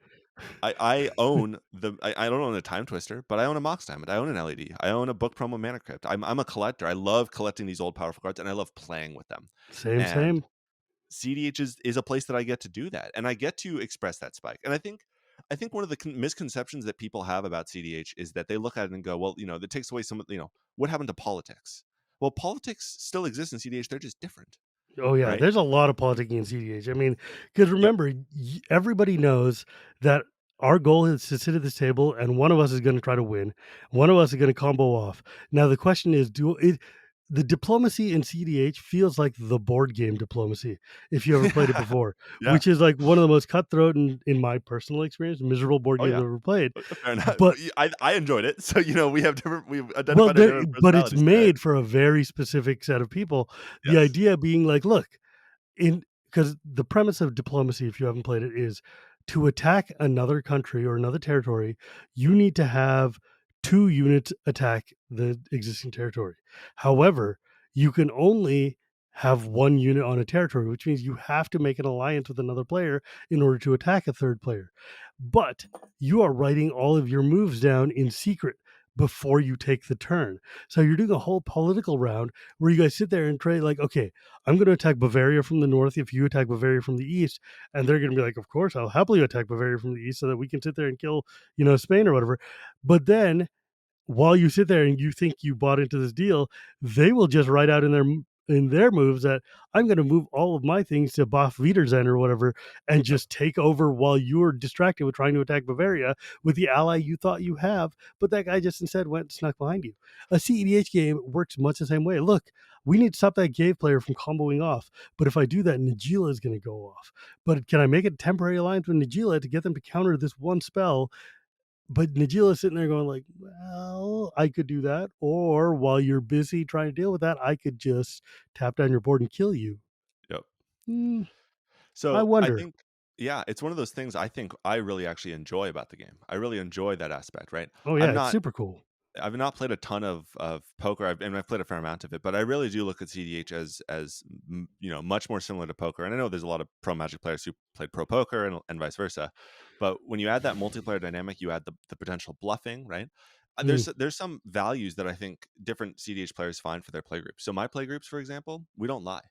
I own I don't own a Time Twister, but I own a Mox Diamond. I own an LED. I own a Book Promo Mana Crypt. I'm a collector. I love collecting these old powerful cards, and I love playing with them. Same, And same. cEDH is a place that I get to do that, and I get to express that spike. And I think one of the misconceptions that people have about cEDH is that they look at it and go, well, that takes away some of what happened to politics. Well, politics still exists in cEDH. They're just different. Oh yeah, right? there's a lot of politicking in cEDH. I mean, because Yep. remember, everybody knows that our goal is to sit at this table, and one of us is going to try to win. One of us is going to combo off. Now the question is, the diplomacy in cEDH feels like the board game diplomacy, if you ever played it before, Yeah. which is like one of the most cutthroat and, in my personal experience, miserable board Oh games yeah. I've ever played. Fair enough. But I enjoyed it. So we've well, identified our different but it's personalities there. made for a very specific set of people. The Yes. idea being like, look, in because the premise of diplomacy, if you haven't played it, is to attack another country or another territory, you need to have 2 units attack the existing territory. However, you can only have 1 unit on a territory, which means you have to make an alliance with another player in order to attack a third player. But you are writing all of your moves down in secret before you take the turn. So you're doing a whole political round where you guys sit there and trade like, okay, I'm going to attack Bavaria from the north if you attack Bavaria from the east. And they're going to be like, of course, I'll happily attack Bavaria from the east so that we can sit there and kill, Spain or whatever. But then while you sit there and you think you bought into this deal, they will just write out in their moves that I'm going to move all of my things to Baf Wiedersehen or whatever and Yep. just take over while you're distracted with trying to attack Bavaria with the ally you thought you have, but that guy just instead went and snuck behind you. A cEDH game works much the same way. Look, we need to stop that Gave player from comboing off, but if I do that, Najila is going to go off. But can I make a temporary alliance with Najila to get them to counter this one spell? But Najila's sitting there going like, well, I could do that. Or while you're busy trying to deal with that, I could just tap down your board and kill you. Yep. Hmm, I So I wonder. think, yeah, it's one of those things I think I really actually enjoy about the game. I really enjoy that aspect, right? Oh I'm yeah, it's not super cool. I've not played a ton of poker, and I've played a fair amount of it, but I really do look at cEDH as much more similar to poker. And I know there's a lot of pro Magic players who played pro poker and vice versa, but when you add that multiplayer dynamic, you add the potential bluffing, right? Mm, There's some values that I think different cEDH players find for their play groups. So my play groups, for example, we don't lie.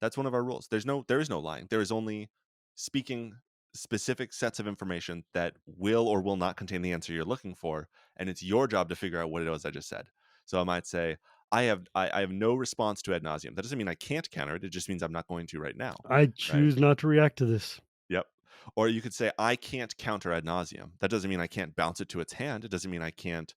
That's one of our rules. There is no lying. There is only speaking specific sets of information that will or will not contain the answer you're looking for, and it's your job to figure out what it was I just said. So I might say, I have no response to ad nauseum. That doesn't mean I can't counter it. It just means I'm not going to right now. I Right? choose not to react to this. Yep. Or you could say, I can't counter ad nauseum. That doesn't mean I can't bounce it to its hand. It doesn't mean I can't,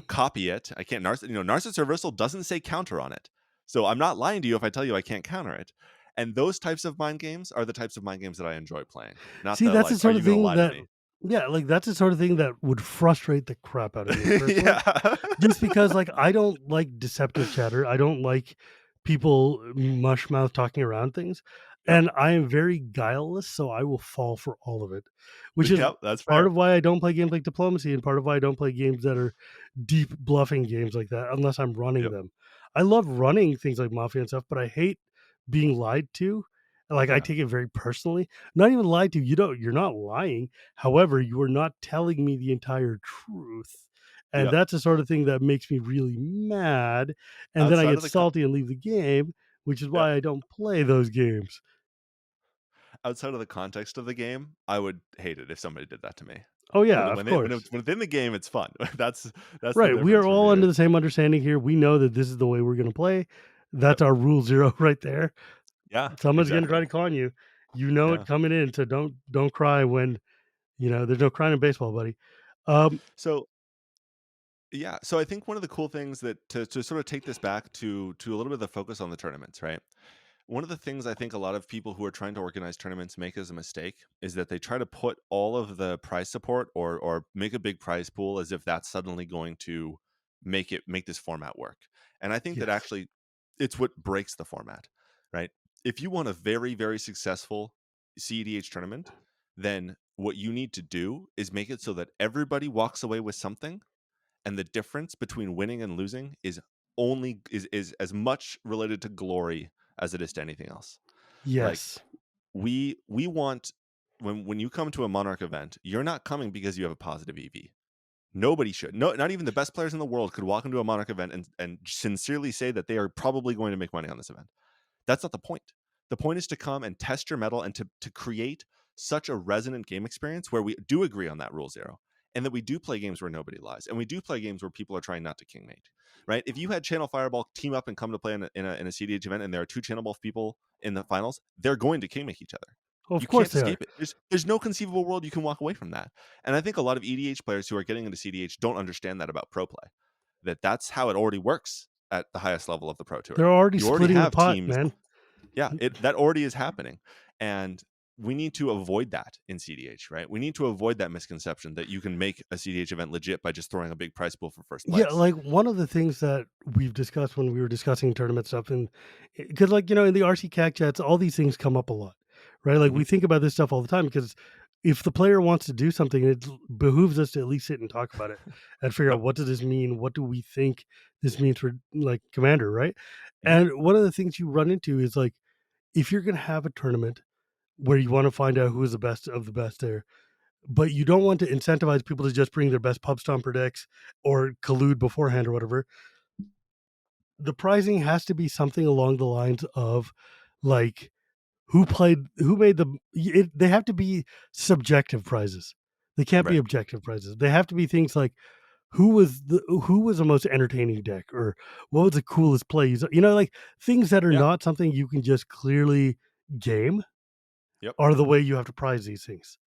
copy it. I can't Narcissus Reversal doesn't say counter on it. So I'm not lying to you if I tell you I can't counter it. And those types of mind games are the types of mind games that I enjoy playing. Not See, the that's like, the are sort you of gonna thing lie to that, me? yeah, like that's the sort of thing that would frustrate the crap out of me personally. Yeah. Just because like I don't like deceptive chatter. I don't like people mush mouth talking around things. Yep. And I am very guileless, so I will fall for all of it. Which is Yep. That's part fair. of why I don't play games like diplomacy and part of why I don't play games that are deep bluffing games like that unless I'm running Yep. them. I love running things like Mafia and stuff, but I hate being lied to. Like I Yeah. take it very personally. Not even lied to. You're not lying. However, you are not telling me the entire truth. And Yep. that's the sort of thing that makes me really mad. And then I Outside get of the con- salty and leave the game, which is yep. why I don't play those games. Outside of the context of the game, I would hate it if somebody did that to me. Oh yeah, of When course. it's within the game, it's fun. That's the Right. We are difference for all me, under right? the same understanding here. We know that this is the way we're going to play. Yep. That's our rule zero right there. Yeah, Someone's going to try exactly. to con you. You know it Yeah. coming in, so don't cry when, there's no crying in baseball, buddy. Um So yeah, so I think one of the cool things that to sort of take this back to a little bit of the focus on the tournaments, right? One of the things I think a lot of people who are trying to organize tournaments make as a mistake is that they try to put all of the prize support or make a big prize pool as if that's suddenly going to make this format work. And I think that yes. actually it's what breaks the format, right? If you want a very, very successful cEDH tournament, then what you need to do is make it so that everybody walks away with something, and the difference between winning and losing is as much related to glory as it is to anything else. Like Yes. we want, when you come to a Monarch event, you're not coming because you have a positive EV. Nobody should. No, not even the best players in the world could walk into a Monarch event and sincerely say that they are probably going to make money on this event. That's not the point. The point is to come and test your metal and to create such a resonant game experience where we do agree on that rule zero. and that we do play games where nobody lies, and we do play games where people are trying not to kingmate, right? If you had Channel Fireball team up and come to play in a cEDH event, and there are two Channel Ball people in the finals, they're going to kingmate each other. Of You course can't they are. escape it. There's no conceivable world you can walk away from that. And I think a lot of EDH players who are getting into cEDH don't understand that about pro play. That's how it already works at the highest level of the pro tour. They're already You already splitting the have pot, teams. man. Yeah, that already is happening. And we need to avoid that in cEDH, right? We need to avoid that misconception that you can make a cEDH event legit by just throwing a big prize pool for first place. Yeah, like one of the things that we've discussed when we were discussing tournament stuff, and because, like, in the RC CAC chats, all these things come up a lot, right? Like, Mhm. we think about this stuff all the time because if the player wants to do something, it behooves us to at least sit and talk about it and figure Yep. out, what does this mean? What do we think this means for, like, Commander, right? Mhm. And one of the things you run into is, like, if you're going to have a tournament where you want to find out who is the best of the best there, but you don't want to incentivize people to just bring their best pub stomper decks or collude beforehand or whatever. The pricing has to be something along the lines of, like, who made they have to be subjective prizes. They can't be Right. objective prizes. They have to be things like who was the most entertaining deck, or what was the coolest plays, like things that are Yeah. not something you can just clearly game Yep. are the way you have to prize these things.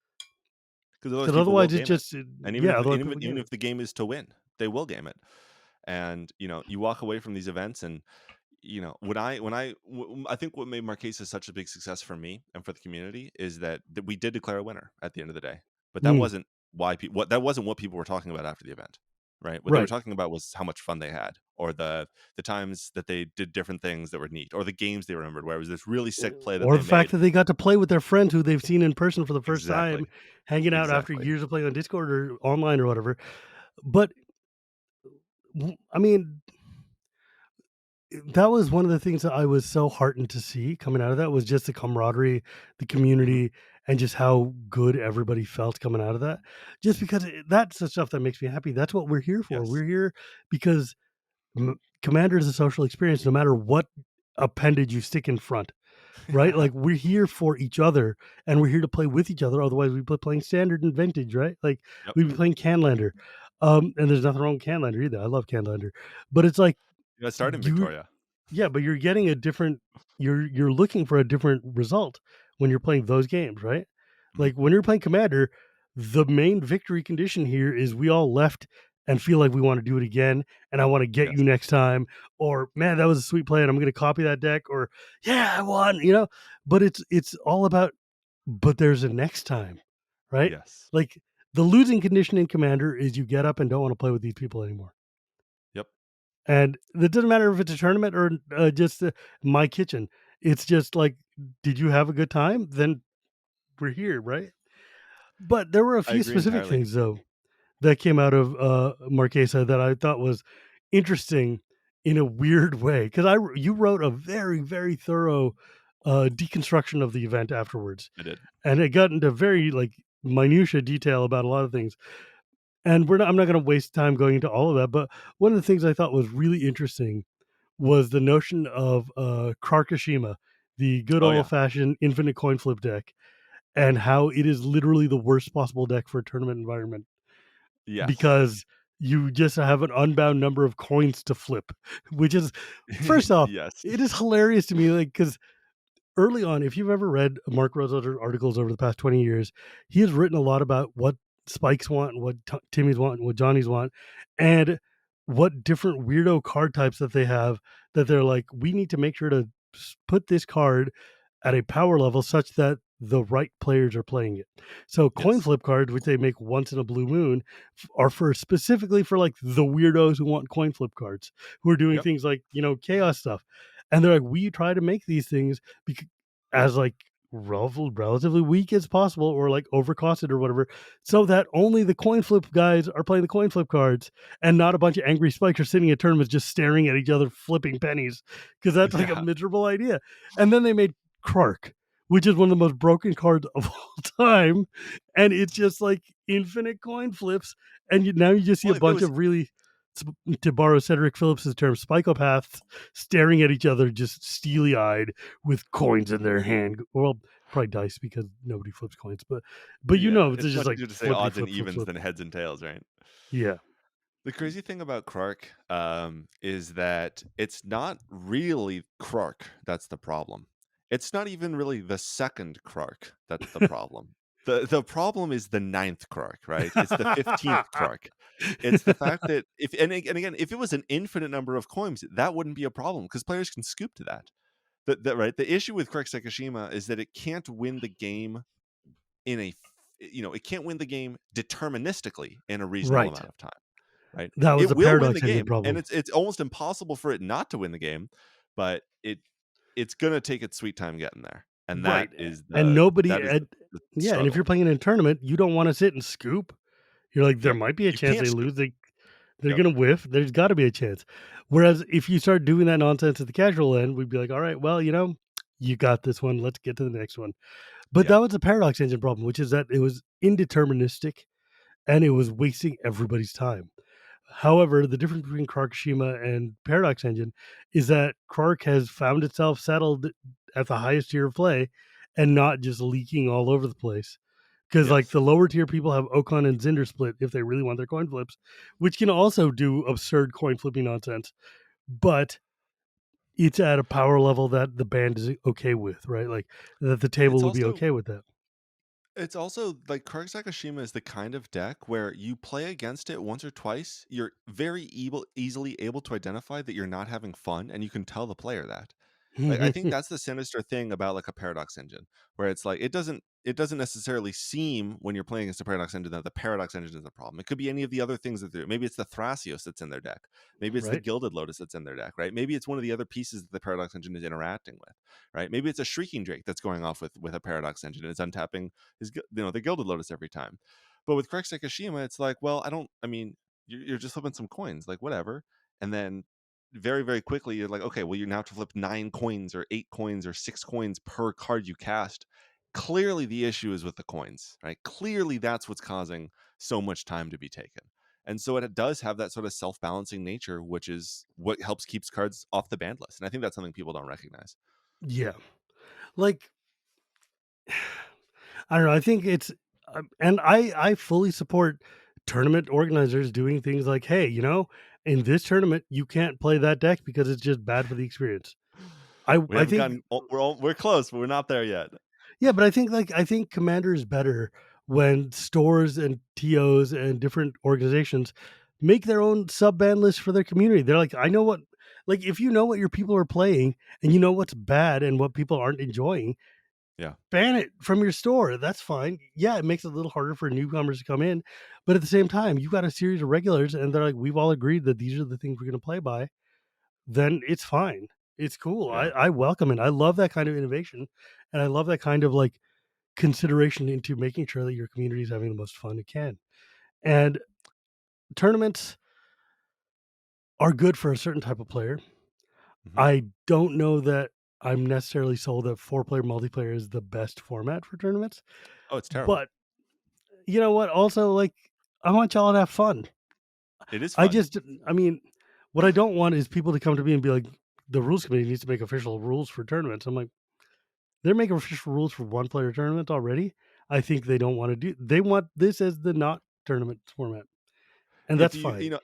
Because otherwise Because people will otherwise it's game it. just And yeah, otherwise even people if, game even it. if the game is to win, they will game it. And you walk away from these events, and I think what made Marquesa such a big success for me and for the community is that we did declare a winner at the end of the day, but that Mm, wasn't that wasn't what people were talking about after the event, right? What they were right. talking about was how much fun they had, or the times that they did different things that were neat, or the games they remembered where it was this really sick play that Or they the fact made. that they got to play with their friends who they've seen in person for the first Exactly. time, hanging out after Exactly. years of playing on Discord or online or whatever. But I mean, that was one of the things that I was so heartened to see coming out of that, was just the camaraderie, the Mhm. community, and just how good everybody felt coming out of that. Just because that's the stuff that makes me happy. That's what we're here for. Yes. We're here because Commander is a social experience, no matter what appendage you stick in front. Right? Like, we're here for each other, and we're here to play with each other. Otherwise, we'd be playing standard and vintage, right? Like, Yep. we'd be playing Canlander. And there's nothing wrong with Canlander either. I love Canlander. But it's like You got started in you Victoria. yeah, but you're getting a different you're looking for a different result when you're playing those games, right? Mhm. Like, when you're playing Commander, the main victory condition here is we all left and feel like we want to do it again, and I want to get you Yes. next time, or man, that was a sweet play and I'm going to copy that deck, or yeah, I won. But it's all about, but there's a next time, right? Yes. Like, the losing condition in Commander is you get up and don't want to play with these people anymore. Yep. And it doesn't matter if it's a tournament or just my kitchen. It's just like, did you have a good time? Then we're here, right? But there were a I few agree specific entirely. things though that came out of Marquesa that I thought was interesting in a weird way, because you wrote a very very thorough deconstruction of the event afterwards, I did. and it got into very, like, minutia detail about a lot of things. And I'm not going to waste time going into all of that, but one of the things I thought was really interesting was the notion of Krark, the good Oh, old yeah. fashioned infinite coin flip deck, and how it is literally the worst possible deck for a tournament environment, Yes. because you just have an unbound number of coins to flip, which is, first off, Yes. it is hilarious to me, like, because early on, if you've ever read Mark Rosewater articles over the past 20 years, he has written a lot about what Spikes want, and what Timmy's want, and what Johnny's want, and what different weirdo card types that they have, that they're like, we need to make sure to put this card at a power level such that the right players are playing it. So coin Yes. flip cards, which they make once in a blue moon, are for specifically for, like, the weirdos who want coin flip cards, who are doing Yep. things like, chaos stuff. And they're like, we try to make these things as, like, relatively weak as possible, or like overcosted or whatever, so that only the coin flip guys are playing the coin flip cards, and not a bunch of angry spikes are sitting at tournaments just staring at each other flipping pennies, because that's like a Yeah. miserable idea. And then they made Krark, which is one of the most broken cards of all time, and it's just like infinite coin flips, and now you just see a Well, bunch of really to borrow Cedric Phillips's term, psychopaths staring at each other, just steely-eyed with coins in their hand. Well, probably dice because nobody flips coins, but Yeah, it's it's just much like easier to say flippity odds and flip flip evens flip. than heads and tails, right? Yeah, The crazy thing about Krark is that it's not really Krark that's the problem. It's not even really the second Krark that's the problem. The problem is the ninth Krark, right? It's the 15th Krark. It's the fact that and again, if it was an infinite number of coins, that wouldn't be a problem because players can scoop to that. Right. The issue with Krark Sakashima is that it can't win the game in a it can't win the game deterministically in a reasonable right. amount of time, right? That was It the will win the paradox engine game, and problem. it's almost impossible for it not to win the game, but it's gonna take its sweet time getting there, and Right. And that is the yeah, and if struggle. you're playing in a tournament, you don't want to sit and scoop. You're like, there Yep, might be a you chance can't they scoop. lose. They're Yep, gonna whiff. There's got to be a chance. Whereas if you start doing that nonsense at the casual end, we'd be like, all right, well, you got this one. Let's get to the next one. But yeah, that was a paradox engine problem, which is that it was indeterministic and it was wasting everybody's time. However, the difference between Krark and Paradox Engine is that Krark has found itself settled at the highest tier of play and not just leaking all over the place. Because like yes. the lower tier people have Ocon and Zinder split if they really want their coin flips, which can also do absurd coin flipping nonsense, but it's at a power level that the band is okay with, right? Like that the table It's will be also okay with that. It's also like Krark Sakashima is the kind of deck where you play against it once or twice, you're very easily able to identify that you're not having fun, and you can tell the player that. Like, I think that's the sinister thing about, like, a Paradox Engine, where it's like, it doesn't necessarily seem when you're playing against a Paradox Engine that the Paradox Engine is the problem. It could be any of the other things that they're maybe it's the Thrasios that's in their deck. Maybe it's the Right? Gilded Lotus that's in their deck, right? Maybe it's one of the other pieces that the Paradox Engine is interacting with, right? Maybe it's a Shrieking Drake that's going off with a Paradox Engine and it's untapping the Gilded Lotus every time. But with Krark Sakashima, it's like, well, I mean, you're just flipping some coins, like, whatever. And then very, very quickly you're like, okay, well, you now have to flip 9 coins or 8 coins or 6 coins per card you cast. Clearly the issue is with the coins, right? Clearly that's what's causing so much time to be taken. And so it does have that sort of self-balancing nature, which is what helps keeps cards off the ban list. And I think that's something people don't recognize. Yeah. Like I don't know. I think it's, and I fully support tournament organizers doing things like, hey, in this tournament you can't play that deck because it's just bad for the experience. We I haven't think, gotten we're close, but we're not there yet. yeah, but I think Commander is better when stores and TOs and different organizations make their own sub ban list for their community. They're like, I know what, like if you know what your people are playing and you know what's bad and what people aren't enjoying, Yeah. ban it from your store. That's fine. Yeah, it makes it a little harder for newcomers to come in, but at the same time, you got a series of regulars, and they're like, we've all agreed that these are the things we're going to play by. Then it's fine. It's cool. Yeah. I welcome it. I love that kind of innovation, and I love that kind of like consideration into making sure that your community is having the most fun it can. And tournaments are good for a certain type of player. Hmm. I don't know that I'm necessarily sold that 4-player multiplayer is the best format for tournaments, Oh, it's terrible. but you know what? Also, like, I want y'all to have fun. It is I fun. just, I mean, what I don't want is people to come to me and be like, the rules committee needs to make official rules for tournaments. I'm like, they're making official rules for 1-player tournaments already. I think they don't want to do. They want this as the not tournament format, and If that's you fine.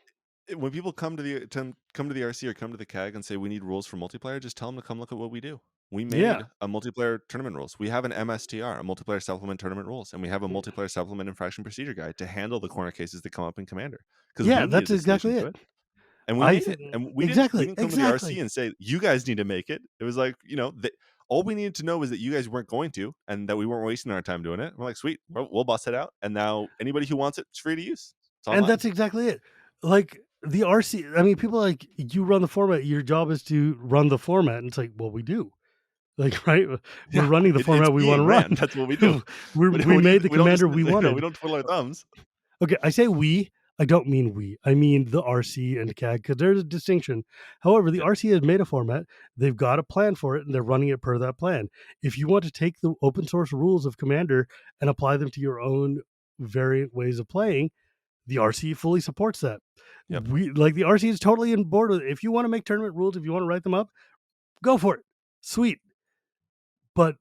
when people come to the RC or come to the CAG and say we need rules for multiplayer, just tell them to come look at what we do. We Yeah, made a multiplayer tournament rules. We have an MSTR, a multiplayer supplement tournament rules, and we have a multiplayer supplement infraction procedure guide to handle the corner cases that come up in Commander because yeah, we that's needed a solution exactly to it. it, and we I made think it. And we exactly, didn't come to the RC exactly, and say you guys need to make it. It was like all we needed to know was that you guys weren't going to, and that we weren't wasting our time doing it. We're like, sweet, we'll bust it out, and now anybody who wants it's free to use. It's and online. that's exactly it. Like the RC, I mean, people are like, you run the format. Your job is to run the format, and it's like, well, we do. Like, right? We're Yeah, running the it's format we want being to ran. run. That's what we do. We made the We don't just commander we we wanted. don't twiddle our thumbs. Okay, I say we. I don't mean we. I mean the RC and CAG because there's a distinction. However, the Yeah, RC has made a format. They've got a plan for it, and they're running it per that plan. If you want to take the open source rules of Commander and apply them to your own variant ways of playing, The RC fully supports that. Yep. We like the RC is totally on board with it. If you want to make tournament rules, if you want to write them up, go for it. Sweet. But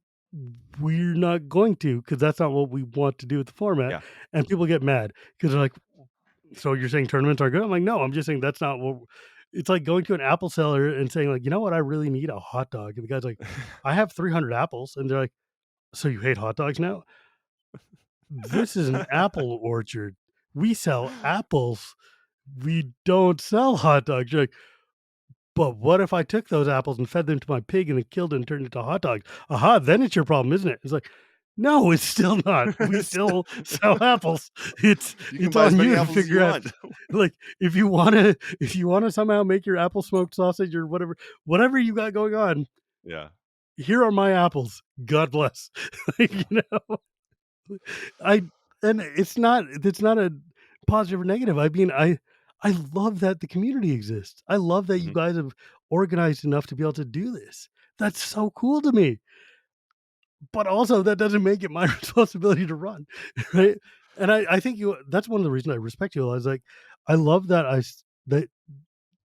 we're not going to because that's not what we want to do with the format. Yeah. And people get mad because they're like, so you're saying tournaments are good? I'm like, no, I'm just saying that's not what it's like going to an apple seller and saying, like, you know what, I really need a hot dog. And the guy's like, I have 300 apples. And they're like, so you hate hot dogs now? This is an apple orchard. We sell apples. We don't sell hot dogs. You're like, but what if I took those apples and fed them to my pig and then killed it and turned it into hot dogs? Aha, then it's your problem, isn't it? It's like, no, it's still not. We So still sell apples. It's you can it's buy as on many you to apples as you figure out want. like if you wanna somehow make your apple smoked sausage or whatever you got going on, Yeah. here are my apples. God bless. Like, I and it's not a positive or negative. I mean, I love that the community exists. I love that you Mhm. guys have organized enough to be able to do this. That's so cool to me. But also that doesn't make it my responsibility to run, right? And I think that's one of the reasons I respect you. I was like, I love that that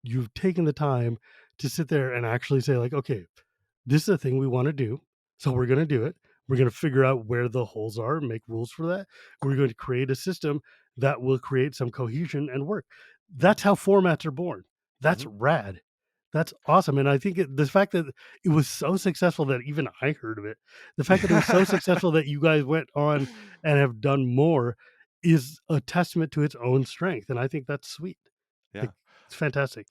you've taken the time to sit there and actually say like, okay, this is a thing we want to do. So we're going to do it. We're going to figure out where the holes are, make rules for that. We're going to create a system that will create some cohesion and work. Mhm. That's how formats are born. That's Mhm. rad. That's awesome. And I think the fact that it was so successful that even I heard of it, the fact that it was so successful that you guys went on and have done more is a testament to its own strength. And I think that's sweet. Yeah. Like, it's fantastic.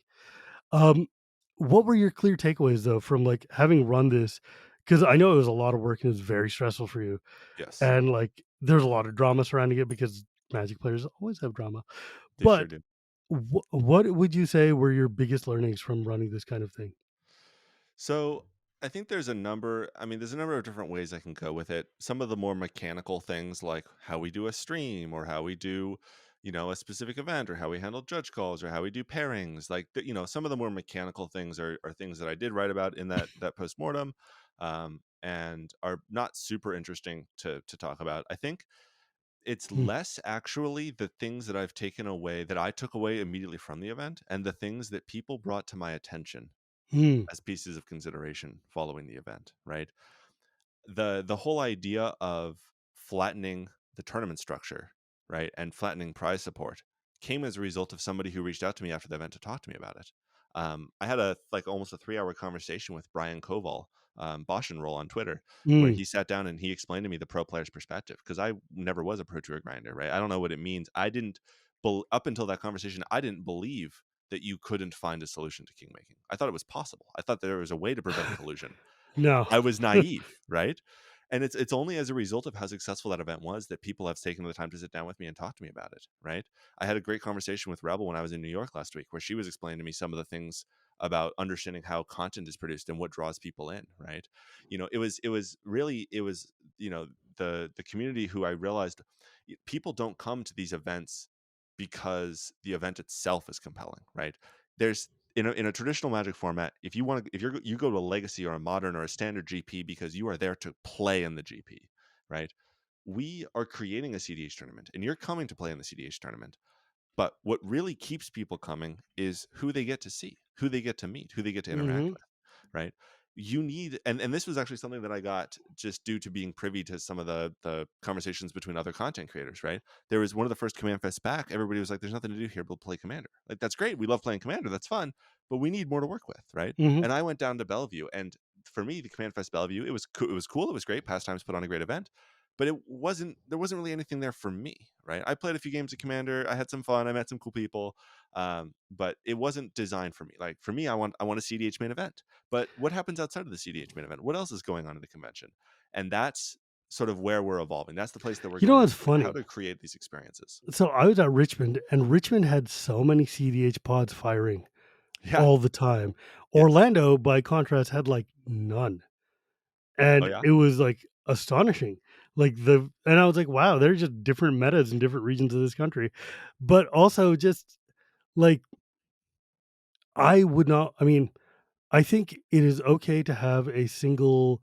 Um, what were your clear takeaways though from like having run this? Because I know it was a lot of work and it was very stressful for you, Yes. and like there's a lot of drama surrounding it because Magic players always have drama. They sure But do. what would you say were your biggest learnings from running this kind of thing? So I think there's a number of different ways I can go with it. Some of the more mechanical things like how we do a stream or how we do, a specific event or how we handle judge calls or how we do pairings. Like, some of the more mechanical things are things that I did write about in that postmortem, and are not super interesting to talk about. I think it's Hmm. less actually the things that I took away immediately from the event and the things that people brought to my attention Hmm. as pieces of consideration following the event, right? The whole idea of flattening the tournament structure, right, and flattening prize support came as a result of somebody who reached out to me after the event to talk to me about it. I had almost a 3 hour conversation with Brian Koval, Bosch and Roll on Twitter, where Hmm. he sat down and he explained to me the pro player's perspective because I never was a pro tour grinder, right? I don't know what it means. I didn't up until that conversation, I didn't believe that you couldn't find a solution to king making. I thought it was possible. I thought there was a way to prevent collusion. No. I was naive, right? And it's only as a result of how successful that event was that people have taken the time to sit down with me and talk to me about it, right? I had a great conversation with Rebel when I was in New York last week, where she was explaining to me some of the things about understanding how content is produced and what draws people in, right? It was the community who I realized people don't come to these events because the event itself is compelling, right? There's in a traditional Magic format, if you go to a Legacy or a Modern or a Standard GP because you are there to play in the GP, right? We are creating a cEDH tournament, and you're coming to play in the cEDH tournament. But what really keeps people coming is who they get to see, who they get to meet, who they get to interact Hmm. with, right? You need, and this was actually something that I got just due to being privy to some of the conversations between other content creators, right? There was one of the first Command Fest back. Everybody was like, "There's nothing to do here, but play Commander." Like, that's great. We love playing Commander. That's fun, but we need more to work with, right? Hmm. And I went down to Bellevue, and for me, the Command Fest Bellevue, it was it was cool. It was great. Pastimes put on a great event, but there wasn't really anything there for me, right? I played a few games of Commander. I had some fun. I met some cool people, but it wasn't designed for me. Like, for me, I want a cEDH main event. But what happens outside of the cEDH main event? What else is going on in the convention? And that's sort of where we're evolving. That's the place that we're You know going, what's is like how funny? to create these experiences. So I was at Richmond, and Richmond had so many cEDH pods firing Yeah. all the time. Yes. Orlando, by contrast, had like none. Oh And yeah. it was, like, astonishing. And I was like, "Wow, there's just different metas in different regions of this country." But also just, like, I mean, I think it is okay to have a single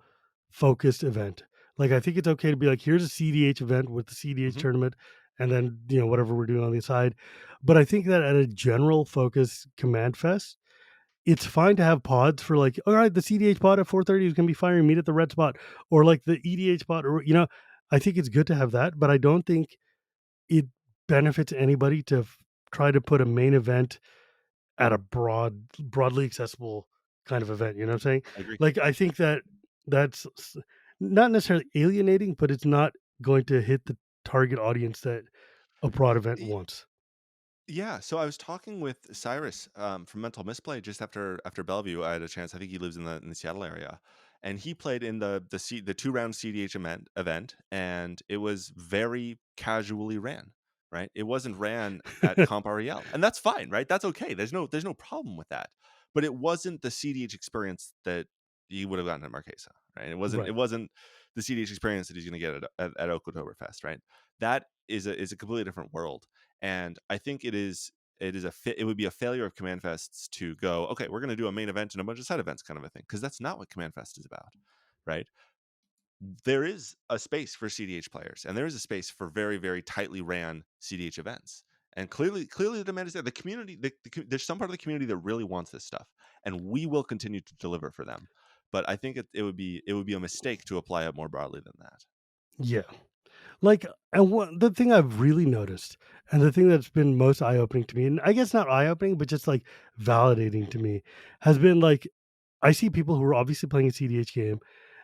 focused event. Like, I think it's okay to be like, "Here's a cEDH event with the cEDH Hmm. tournament, and then whatever we're doing on the side. But I think that at a general focus command fest, it's fine to have pods for like, all right, the CDH pod at 4:30 is going to be firing, meet at the red spot, or like the EDH pod, or I think it's good to have that, but I don't think it benefits anybody to try to put a main event at a broadly accessible kind of event. You know what I'm saying? I agree. Like, I think that that's not necessarily alienating, but it's not going to hit the target audience that a broad event wants. Yeah, so I was talking with Cyrus from Mental Misplay just after Bellevue. I had a chance. I think he lives in the Seattle area, and he played in the 2 round CDH event, and it was very casually ran. Right, it wasn't ran at Comp REL, and that's fine. Right, that's okay. There's no problem with that. But it wasn't the CDH experience that you would have gotten at Marquesa. Right, it Right. wasn't the CDH experience that he's going to get at Oktoberfest. Right, that is a completely different world. And I think it would be a failure of Command Fests to go, okay, we're going to do a main event and a bunch of side events kind of a thing, because that's not what Command Fest is about, right? There is a space for CDH players, and there is a space for very, very tightly ran CDH events. And clearly the demand is there. The community, there's some part of the community that really wants this stuff, and we will continue to deliver for them. But I think it would be a mistake to apply it more broadly than that. Yeah. Like, and what the thing I've really noticed, and the thing that's been most eye opening to me, and I guess not eye opening, but just like validating to me, has been like I see people who are obviously playing a CDH game,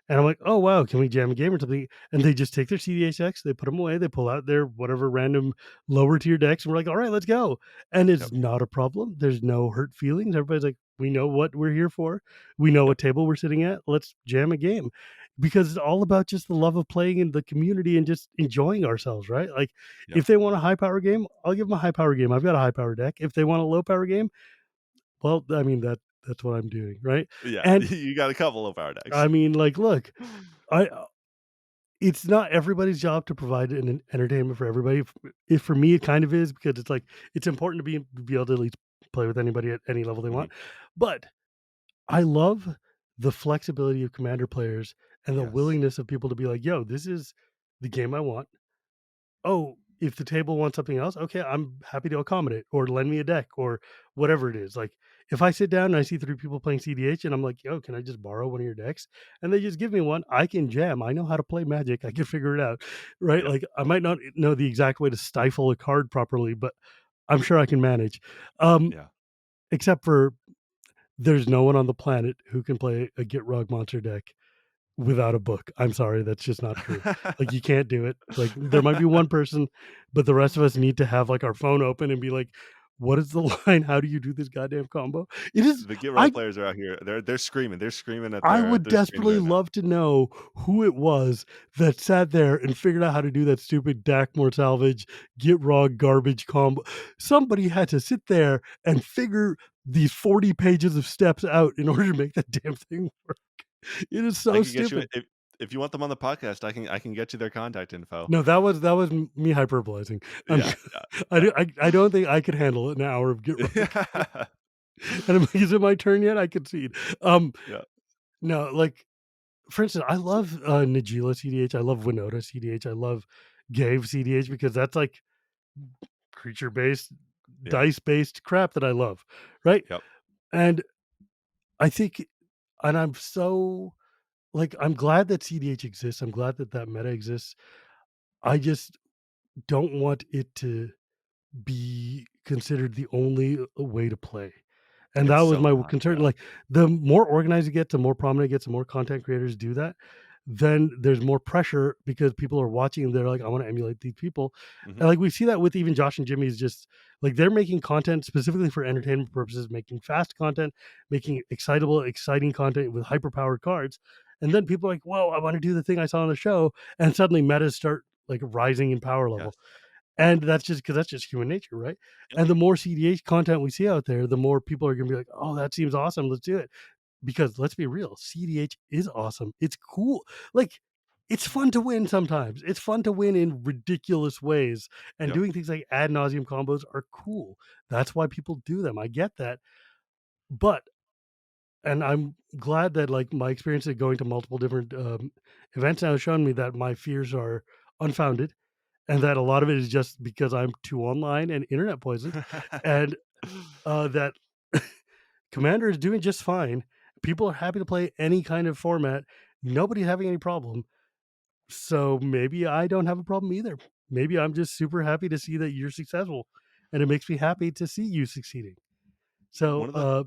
and I'm like, oh wow, can we jam a game or something? And they just take their CDH decks, they put them away, they pull out their whatever random lower tier decks, and we're like, all right, let's go. And it's Yep. not a problem. There's no hurt feelings. Everybody's like, we know what we're here for. We know Yep. what table we're sitting at. Let's jam a game, because it's all about just the love of playing in the community and just enjoying ourselves, right? Like, Yep. if they want a high power game, I'll give them a high power game. I've got a high power deck. If they want a low power game, well, I mean that's what I'm doing, right? Yeah. And You got a couple of power decks. I mean, like, look, I it's not everybody's job to provide an entertainment for everybody. If for me, it kind of is, because it's like it's important to be able to at least play with anybody at any level they Mhm. want. But I love the flexibility of commander players and the Yes. willingness of people to be like, "Yo, this is the game I want. Oh, if the table wants something else, okay, I'm happy to accommodate or lend me a deck or whatever it is." Like, if I sit down and I see 3 people playing CDH and I'm like, "Yo, can I just borrow one of your decks?" And they just give me one, I can jam. I know how to play Magic. I can figure it out, right? Yep. Like, I might not know the exact way to stifle a card properly, but I'm sure I can manage. Um, Yeah. except for there's no one on the planet who can play a Get Rug monster deck without a book. I'm sorry, that's just not true. Like, you can't do it. Like, there might be one person, but the rest of us need to have, like, our phone open and be like, "What is the line? How do you do this goddamn combo?" It is The Get Rug I players are out here. They're screaming. They're screaming at I their would their screens desperately right now. love to know who it was that sat there and figured out how to do that stupid Dakmor salvage, get raw garbage combo. Somebody had to sit there and figure these 40 pages of steps out in order to make that damn thing work. It is I so can get you stupid. if you want them on the podcast, I can get you their contact info. No, that was me hyperbolizing. I'm Yeah, yeah, I yeah. do I don't think I could handle an hour of Get Rug. Yeah. And I'm like, "Is it my turn yet?" I concede. Um, Yeah, no, like, for instance, I love, Najeela CDH, I love Winota CDH, I love Gave CDH, because that's, like, creature-based, yeah, dice-based crap that I love, right? yep, And I think and I'm so like, I'm glad that CDH exists, I'm glad that that meta exists. I just don't want it to be considered the only way to play. And that it's was so my not, concern. yeah, Like, the more organized it gets, the more prominent it gets, the more content creators do that, then there's more pressure because people are watching and they're like, I want to emulate these people. mhm, And like we see that with even Josh and Jimmy's, just like they're making content specifically for entertainment purposes, making fast content, making excitable, exciting content with hyper powered cards. And then people are like, whoa, I want to do the thing I saw on the show. And suddenly metas start like rising in power yes, level. And that's just because that's just human nature, right? yep, And the more CDH content we see out there, the more people are gonna be like, "Oh, that seems awesome. Let's do it." Because let's be real, CDH is awesome. It's cool. Like, it's fun to win sometimes. It's fun to win in ridiculous ways, and yep, doing things like ad nauseum combos are cool. That's why people do them. I get that. But and I'm glad that, like, my experience of going to multiple different, events now has shown me that my fears are unfounded, and that a lot of it is just because I'm too online and internet poisoned, and that Commander is doing just fine. People are happy to play any kind of format. Nobody's having any problem. So maybe I don't have a problem either. Maybe I'm just super happy to see that you're successful, and it makes me happy to see you succeeding. So, One of the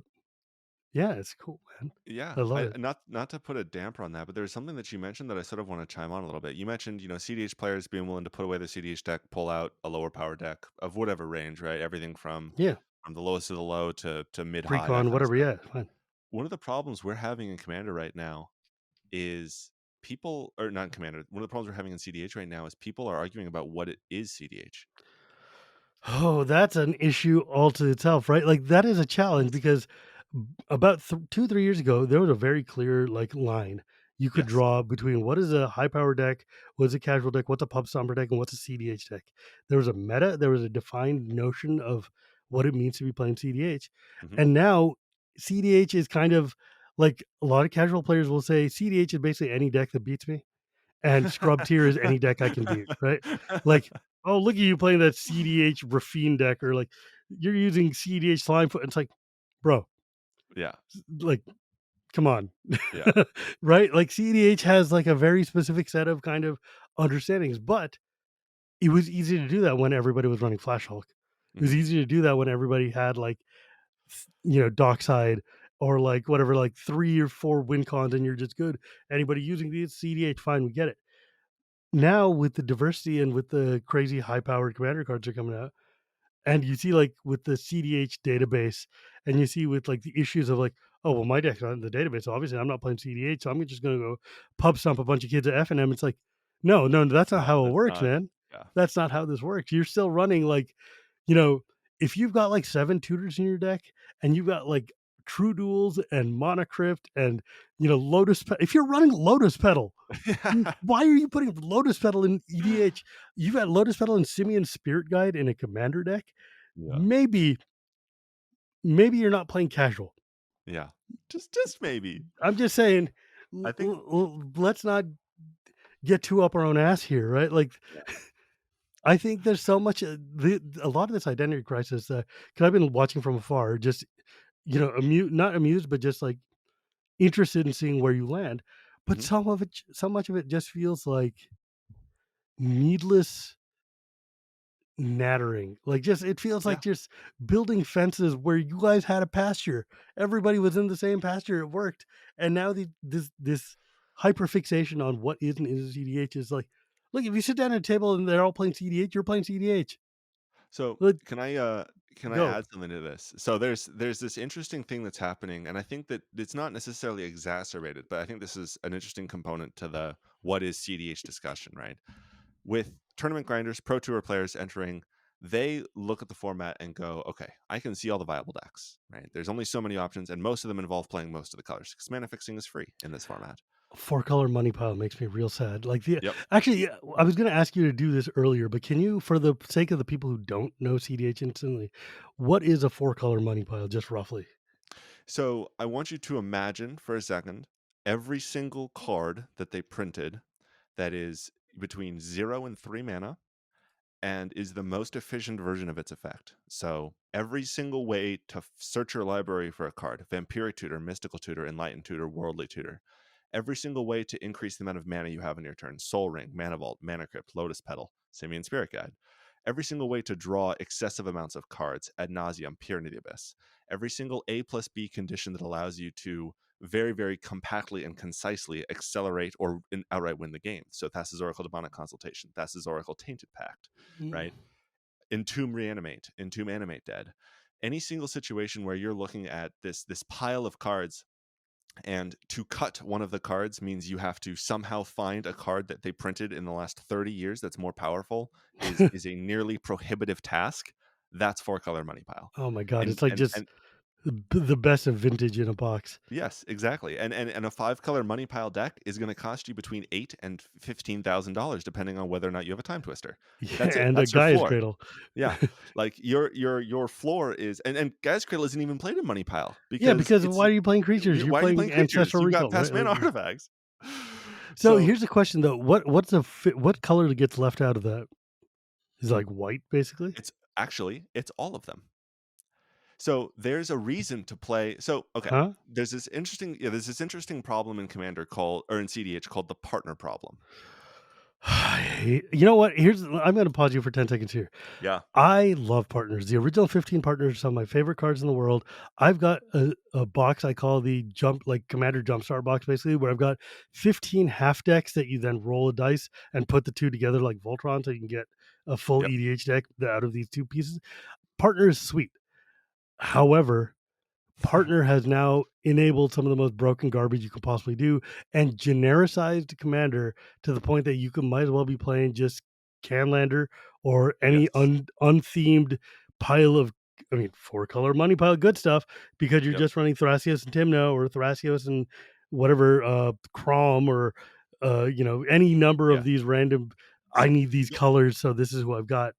yeah, it's cool, man. Yeah, I love I it. not to put a damper on that, but there's something that you mentioned that I sort of want to chime on a little bit. You mentioned, CDH players being willing to put away the CDH deck, pull out a lower power deck of whatever range, right? Everything Yeah, from the lowest to the low to mid high, that pre-con, kind of whatever. stuff. Yeah, fine. One of the problems we're having in Commander right now is people, or not in Commander. One of the problems we're having in CDH right now is people are arguing about what it is CDH. Oh, that's an issue all to itself, right? Like that is a challenge Yes. because about 2, 3 years ago, there was a very clear like line you could Yes. draw between what is a high power deck, what's a casual deck, what's a pub stomper deck, and what's a CDH deck. There was a meta, there was a defined notion of what it means to be playing CDH, Hmm. and now CDH is kind of like a lot of casual players will say CDH is basically any deck that beats me. And scrub tier is any deck I can beat, right? Like, oh, look at you playing that cEDH Rafine deck, or like you're using cEDH Slimefoot. It's like, bro, Yeah. like, come on, Yeah. right? Like cEDH has like a very specific set of kind of understandings, but it was easy to do that when everybody was running Flash Hulk. It was Hmm. easy to do that when everybody had like, Dockside or like whatever, like 3 or 4 win cons, and you're just good. Anybody using these cEDH, fine, we get it. Now with the diversity and with the crazy high powered commander cards are coming out, and you see like with the CDH database, and you see with like the issues of like, oh well, my deck's not in the database, so obviously I'm not playing CDH, so I'm just gonna go pub stomp a bunch of kids at FNM. It's like, no, no, that's not No, how it that's works, not. man. Yeah. That's not how this works. You're still running like, you know, if you've got like 7 tutors in your deck and you've got like true duels and monocrypt and if you're running lotus petal, why are you putting Lotus Petal in EDH? You've got Lotus Petal and Simeon Spirit Guide in a commander deck. Yeah. Maybe you're not playing casual. Yeah. Just maybe. I'm just saying, I think let's not get too up our own ass here, right? Like, yeah. I think there's so much a lot of this identity crisis. Because I've been watching from afar, just not amused, but just like interested in seeing where you land. But Mhm. so much of it just feels like needless nattering. Like, just it feels like Yeah. just building fences where you guys had a pasture. Everybody was in the same pasture, it worked. And now this hyper fixation on what is and isn't CDH is like, look, if you sit down at a table and they're all playing CDH, you're playing CDH. So Like, can I go. add something to this? So there's this interesting thing that's happening, and I think that it's not necessarily exacerbated, but I think this is an interesting component to the what is CDH discussion, right? With tournament grinders, pro tour players entering, they look at the format and go, okay, I can see all the viable decks, right? There's only so many options, and most of them involve playing most of the colors because mana fixing is free in this format. Four color money pile makes me real sad. Like the Yep. actually, yeah, I was going to ask you to do this earlier, but can you, for the sake of the people who don't know CDH instantly, what is a four color money pile, just roughly? So I want you to imagine for a second every single card that they printed that is between 0 and 3 mana and is the most efficient version of its effect. So every single way to search your library for a card, Vampiric Tutor, Mystical Tutor, Enlightened Tutor, Worldly Tutor, every single way to increase the amount of mana you have in your turn, Soul Ring, Mana Vault, Mana Crypt, Lotus Petal, Simian Spirit Guide, every single way to draw excessive amounts of cards, Ad nauseum, Peer into the Abyss, every single A plus B condition that allows you to very, very compactly and concisely accelerate or outright win the game. So Thassa's Oracle Demonic Consultation, Thassa's Oracle Tainted Pact, Mm. right? Entomb Reanimate, Entomb Animate Dead. Any single situation where you're looking at this pile of cards, and to cut one of the cards means you have to somehow find a card that they printed in the last 30 years that's more powerful is a nearly prohibitive task. That's four color money pile. Oh my god, And it's like and just and the best of vintage in a box. yes, exactly. And a five color money pile deck is going to cost you between $8,000 and $15,000 depending on whether or not you have a time twister. Yeah, That's it. and a That's your Gaia's floor. Cradle. Yeah. Like your floor is and Guy's Cradle isn't even played in money pile Yeah, because because it's why are you playing creatures? You're why are you playing playing creatures? Ancestral You've got Recall, right? past mana Like, artifacts. so So here's the question though: what color gets left out of that? Is like white basically? It's all of them. So there's a reason to play. So okay, Huh? there's this interesting problem in Commander called or in CDH called the partner problem. You know what? I'm going to pause you for 10 seconds here. Yeah. I love partners. The original 15 partners are some of my favorite cards in the world. I've got a box I call the Commander Jumpstart box, basically, where I've got 15 half decks that you then roll a dice and put the two together like Voltron so you can get a full Yep. EDH deck out of these two pieces. Partner is sweet. However, Partner has now enabled some of the most broken garbage you could possibly do and genericized Commander to the point that you can might as well be playing just Canlander or any Yes. unthemed pile of, I mean, four color money pile of good stuff because you're Yep. just running Thrasios and Timno or Thrasios and whatever Crom or any number of Yeah. these random. I So need these the colors, so this is who I've got.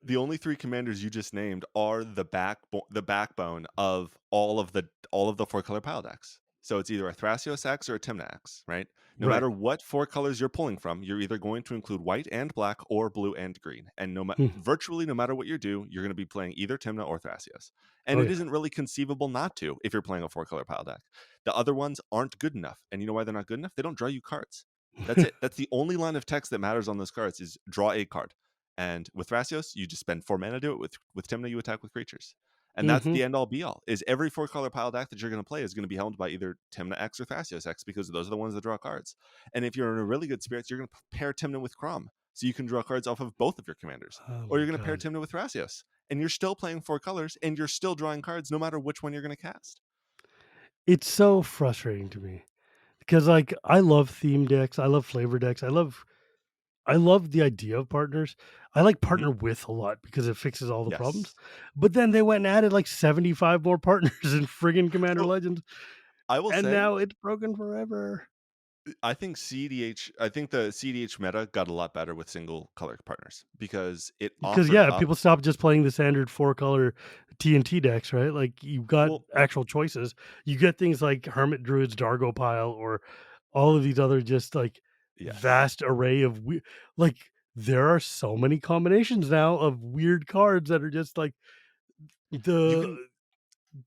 the only three commanders you just named are the backbone of all of the four color pile decks. So it's either a Thrasios X or a Tymna X, right? No Right. matter what four colors you're pulling from, you're either going to include white and black or blue and green. And Hmm. virtually no matter what you do, you're going to be playing either Tymna or Thrasios. And Oh it yeah. isn't really conceivable not to if you're playing a four color pile deck. The other ones aren't good enough. And you know why they're not good enough? They don't draw you cards. That's it. That's the only line of text that matters on those cards is draw a card. And with Thrasios, you just spend 4 mana to do it. With Tymna, you attack with creatures. And that's Hmm. the end all be all. Is every four color pile deck that you're going to play is going to be helmed by either Tymna X or Thrasios X because those are the ones that draw cards. And if you're in a really good spirits, you're going to pair Tymna with Crom so you can draw cards off of both of your commanders. Oh Or my you're going to pair god. Tymna with Thrasios. And you're still playing four colors and you're still drawing cards no matter which one you're going to cast. It's so frustrating to me because, like, I love theme decks, I love flavor decks, I love the idea of partners. I like Mm-hmm. partner with a lot because it fixes all the problems, Yes. but then they went and added, like, 75 more partners in friggin' Commander So Legends, I will and say now it's broken forever. I think the CDH meta got a lot better with single color partners because it Because, offered yeah, up people stopped just playing the standard four-color TNT decks, right? Like, you've got well, actual choices. You get things like Hermit Druid's Dargo Pile or all of these other just, like, yes. vast array of like, there are so many combinations now of weird cards that are just, like, You the can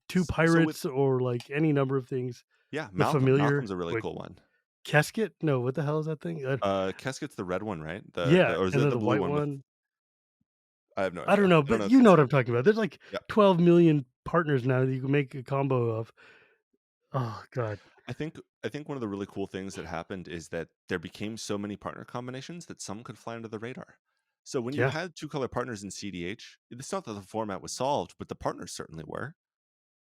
2 so with pirates or, like, any number of things. yeah, The Malcolm's familiar, a really like, cool one. Kesket? No, what the hell is that thing? Kesket's the red one, right? Yeah, Or is and it then the the blue white one with one. I have no I don't idea. know, I don't but know you know what Kesket. I'm talking about. There's like Yeah. 12 million partners now that you can make a combo of. Oh god. I think one of the really cool things that happened is that there became so many partner combinations that some could fly under the radar. So when you Yeah. had two color partners in CDH, it's not that the format was solved, but the partners certainly were.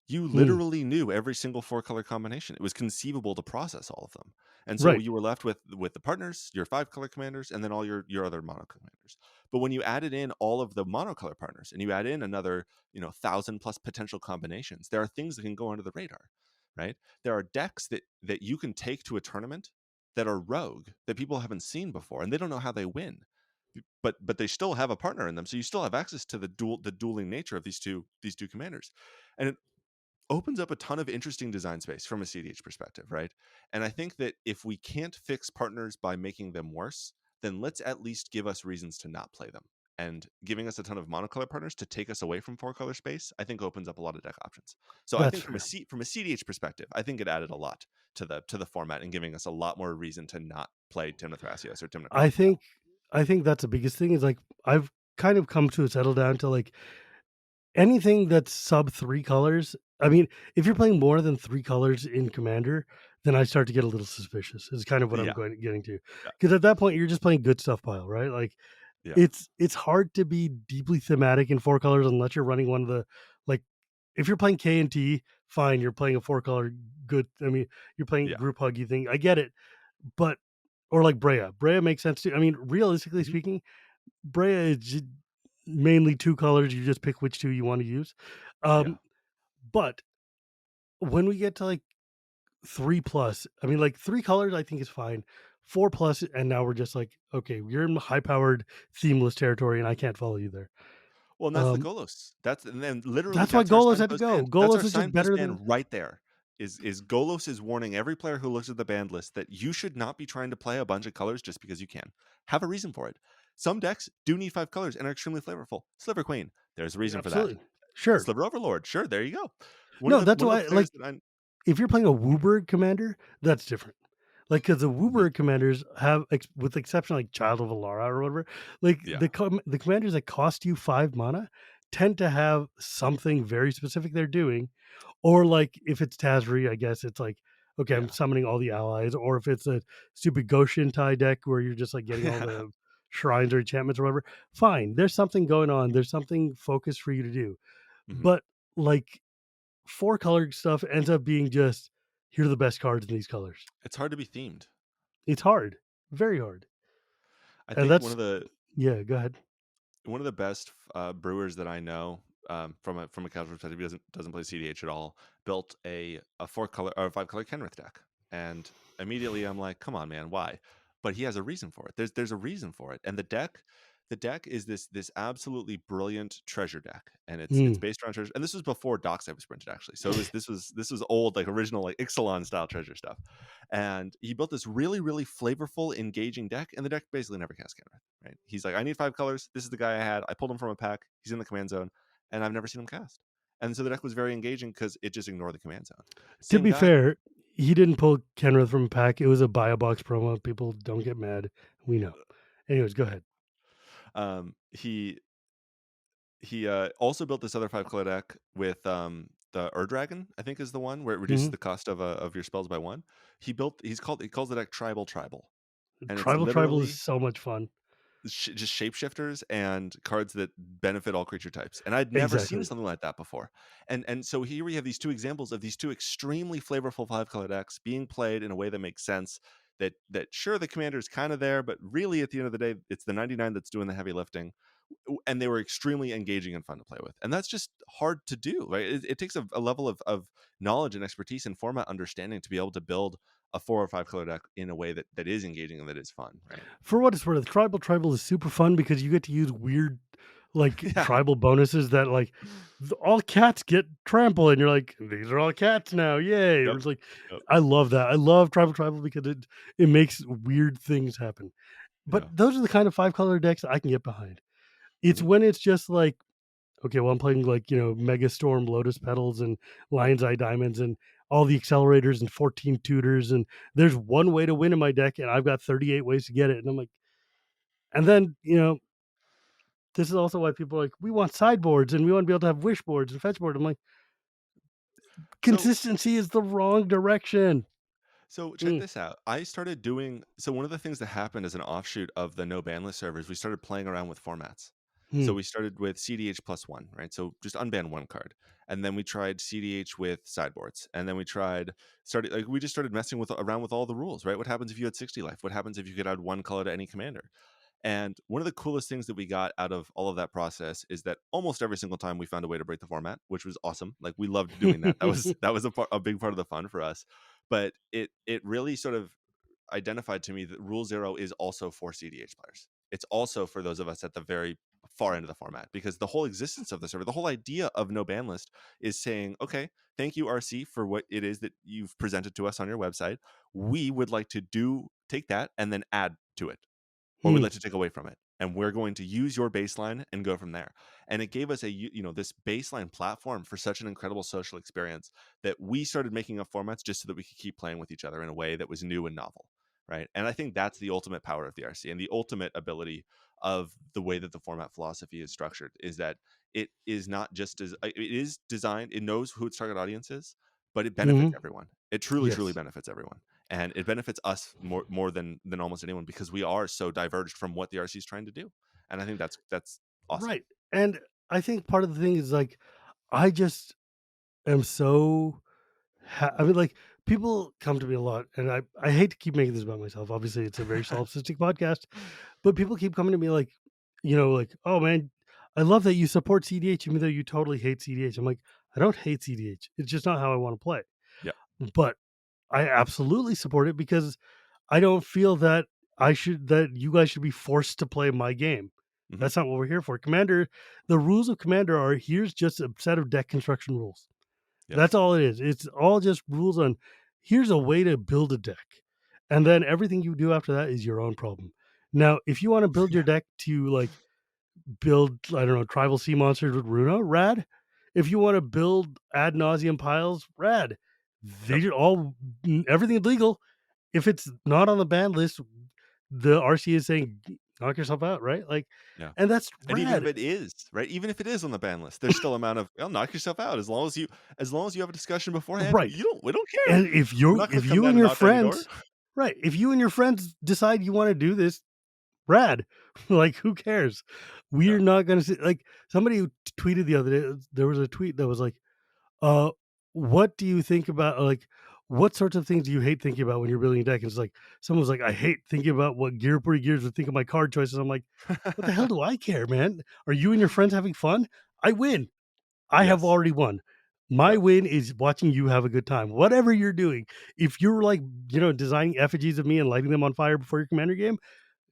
You Hmm. literally knew every single four color combination. It was conceivable to process all of them. And so Right. you were left with the partners, your five color commanders, and then all your other mono commanders. But when you added in all of the monocolor partners and you add in another, 1,000+ potential combinations, there are things that can go under the radar, right? There are decks that you can take to a tournament that are rogue that people haven't seen before and they don't know how they win. But they still have a partner in them. So you still have access to the dueling nature of these two commanders. And it opens up a ton of interesting design space from a CDH perspective, right? And I think that if we can't fix partners by making them worse, then let's at least give us reasons to not play them. And giving us a ton of monocolor partners to take us away from four color space, I think opens up a lot of deck options. So I That's think from a fair. from a CDH perspective, I think it added a lot to the format and giving us a lot more reason to not play Timna Thrasios or Timna I Crom. think I think that's the biggest thing is like I've kind of come to settle down to like anything that's sub 3 colors. I mean, if you're playing more than 3 colors in Commander, then I start to get a little suspicious. Is kind of what I'm Yeah, going getting to. yeah, Because at that point you're just playing good stuff pile, right? Like yeah, it's hard to be deeply thematic in 4 colors unless you're running one of the like if you're playing K and T, fine, you're playing a 4 color good. I mean, you're playing yeah. group huggy thing. I get it. But or like Brea. Brea makes sense too. I mean, realistically Mhm. speaking, Brea is mainly 2 colors. You just pick which 2 you want to use. Yeah. Um, but when we get to like 3 plus, I mean, like 3 colors, I think is fine. 4 plus, and now we're just like, okay, you're in high powered themeless territory, and I can't follow you there. Well, and that's the Um, Golos. And then literally that's why that's our Golos had to signpost go. ban. That's our Golos is just signpost better than ban right there. Is Golos is warning every player who looks at the banned list that you should not be trying to play a bunch of colors just because you can. Have a reason for it. Some decks do need 5 colors and are extremely flavorful. Sliver Queen, there's a reason for that. Absolutely. Sure. Sliver Overlord, sure, there you go. No, that's One of the why, players like, that I if you're playing a Wooburg commander, that's different. Like, because the Mhm, Wooburg commanders have, with the exception like Child of Alara or whatever, like yeah, the commanders that cost you 5 mana tend to have something very specific they're doing. Or like if it's Tazri, I guess it's like, okay, I'm yeah. summoning all the allies. Or if it's a stupid Goshen tie deck where you're just like getting all Yeah, the shrines or enchantments or whatever, fine. There's something going on. There's something focused for you to do. mhm. But like four colored stuff ends up being just here are the best cards in these colors. It's hard to be themed. It's hard, very hard, I and think that's yeah. Go ahead. one of the best brewers that I know, from a casual perspective, he doesn't play CDH at all. Built a 4 color or 5 color Kenrith deck, and immediately I'm like, come on, man, why? But he has a reason for it. There's a reason for it, and the deck is this absolutely brilliant treasure deck, and it's Mm. based around treasure. And this was before Dockside was printed, actually. So this was old, like original, like Ixalan style treasure stuff. And he built this really really flavorful, engaging deck, and the deck basically never cast Kenrith. Right? He's like, I need 5 colors. This is the guy I had. I pulled him from a pack. He's in the command zone, and I've never seen him cast. And so the deck was very engaging because it just ignored the command zone. To Same be guy. fair, he didn't pull Kenrith from a pack. It was a buy a box promo. People don't get mad. We know. Anyways, go ahead. He also built this other 5 color deck with the Dragon, I think is the one where it reduces Mhm. the cost of your spells by 1. He calls the deck Tribal, and it's Tribal is literally so much fun. just shapeshifters and cards that benefit all creature types. And I'd never seen Exactly. something like that before. And so here we have these two examples of these two extremely flavorful 5 color decks being played in a way that makes sense. That sure, the commander's kind of there, but really at the end of the day, it's the 99 that's doing the heavy lifting. And they were extremely engaging and fun to play with, and that's just hard to do, right? It takes a level of knowledge and expertise and format understanding to be able to build a 4 or 5 color deck in a way that is engaging and that is fun, right? For what it's worth, tribal is super fun because you get to use weird, like Yeah. tribal bonuses that like all cats get trample, and you're like, these are all cats now, yay! Or Yep. it's like, Yep. I love that. I love tribal because it makes weird things happen. But Yeah. those are the kind of 5 color decks I can get behind. It's Mhm. when it's just like, okay, well, I'm playing like, Mega Storm, Lotus Petals, and Lion's Eye Diamonds, and all the accelerators and 14 tutors. And there's one way to win in my deck, and I've got 38 ways to get it. And I'm like, and then, this is also why people are like, we want sideboards and we want to be able to have wish boards and fetch board. I'm like, So consistency is the wrong direction. So check Mm, this out. I started doing so one of the things that happened as an offshoot of the no ban list servers, we started playing around with formats. So mm, we started with cEDH plus 1, right? So just unban 1 card. And then we tried cEDH with sideboards. And then we just started messing with around with all the rules, right? What happens if you had 60 life? What happens if you could add 1 color to any commander? And one of the coolest things that we got out of all of that process is that almost every single time we found a way to break the format, which was awesome. Like we loved doing that. That was a big part of the fun for us. But it really sort of identified to me that Rule Zero is also for cEDH players. It's also for those of us at the very far end of the format, because the whole existence of the server, the whole idea of no ban list is saying, okay, thank you RC for what it is that you've presented to us on your website. We would like to take that and then add to it, or we'd mm, like to take away from it, and we're going to use your baseline and go from there. And it gave us this baseline platform for such an incredible social experience that we started making up formats just so that we could keep playing with each other in a way that was new and novel, right? And I think that's the ultimate power of the RC, and the ultimate ability of the way that the format philosophy is structured is that it is not just as it is designed, it knows who its target audience is, but it benefits hmm. everyone. It truly Yes. benefits everyone, and it benefits us more than almost anyone, because we are so diverged from what the RC is trying to do. And I think that's awesome. Right. And I think part of the thing is like, I just am so I mean, like, people come to me a lot, and I hate to keep making this about myself. Obviously, it's a very solipsistic podcast, but people keep coming to me like, like, "Oh, man, I love that you support CDH even though you totally hate CDH." I'm like, "I don't hate CDH. It's just not how I wanna play." Yeah. But I absolutely support it because I don't feel that you guys should be forced to play my game. Hmm. That's not what we're here for. The rules of Commander are, here's just a set of deck construction rules. That's Yes. all it is. It's all just rules here's a way to build a deck. And then everything you do after that is your own problem. Now, if you want to build your deck to like build, I don't know, tribal sea monsters with Runa, rad. If you want to build ad nauseum piles, rad. Yep. They all everything's legal. If it's not on the ban list, the RC is saying knock yourself out, right? Like, Yeah. and that's And even if rad, it is, right? Even if it is on the ban list, there's still amount of, "Well, knock yourself out as long as you have a discussion beforehand, right? you don't we don't care. And We're not gonna if come you down and and your knock on your door." friends, right? If you and your friends decide you want to do this, rad. Like, who cares? We're Yeah. not going to see. Like, somebody tweeted the other day. There was a tweet that was like, Uh, what do you think about like what sorts of things do you hate thinking about when you're building a deck? And it's like someone was like, I hate thinking about what gear pretty gears would think of my card choices. I'm like, what the hell do I care, man? Are you and your friends having fun? I win. I have Yes. already won. My Yep. win is watching you have a good time. Whatever you're doing. If you're like, designing effigies of me and lighting them on fire before your commander game,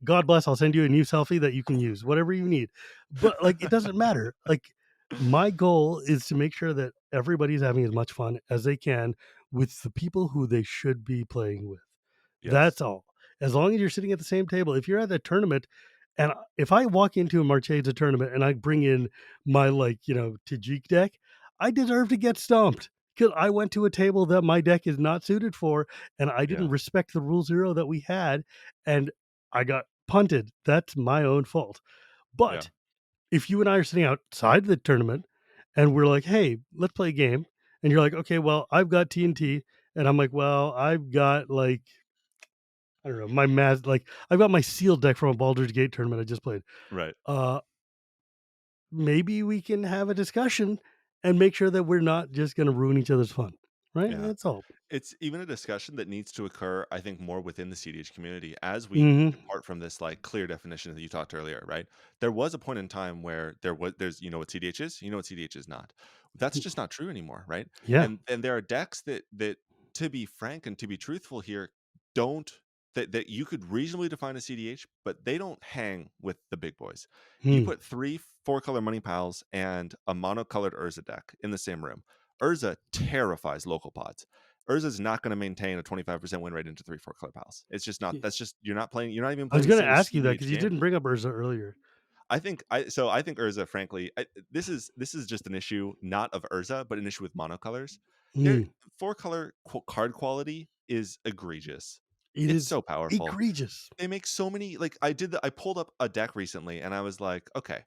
God bless, I'll send you a new selfie that you can use, whatever you need. But like, it doesn't matter. Like, my goal is to make sure that everybody's having as much fun as they can with the people who they should be playing with. Yes. That's all. As long as you're sitting at the same table, if you're at a tournament, and if I walk into a Marchesa tournament and I bring in my like, Tajik deck, I deserve to get stomped because I went to a table that my deck is not suited for, and I didn't Yeah. respect the rule zero that we had, and I got punted. That's my own fault. Yeah. But if you and I are sitting outside the tournament and we're like, hey, let's play a game, and you're like, okay, well, I've got TNT, and I'm like, well, I've got like, I don't know, my math, like, I've got my sealed deck from a Baldur's Gate tournament I just played. Right. Uh, Maybe we can have a discussion and make sure that we're not just going to ruin each other's fun, right? Yeah. That's all. It's even a discussion that needs to occur, I think, more within the cEDH community as we Hmm. depart from this like clear definition that you talked earlier, right? There was a point in time where there's what cEDH is, what cEDH is not. That's just not true anymore, right? Yeah. And there are decks that to be frank and to be truthful here, don't that you could reasonably define as cEDH, but they don't hang with the big boys. You Hmm. put three four-color money piles and a monocolored Urza deck in the same room. Urza terrifies local pods. Urza's not going to maintain a 25% win rate into 3-4 color piles. It's just not. That's just you're not playing. You're not even I was playing a going to single ask you that cEDH because you game. didn't bring up Urza earlier. I think Urza, frankly, this is just an issue not of Urza, but an issue with monocolors. Their Hmm. 4-color card quality is egregious. It It's is so powerful. egregious. They make so many like I pulled up a deck recently and I was like, okay,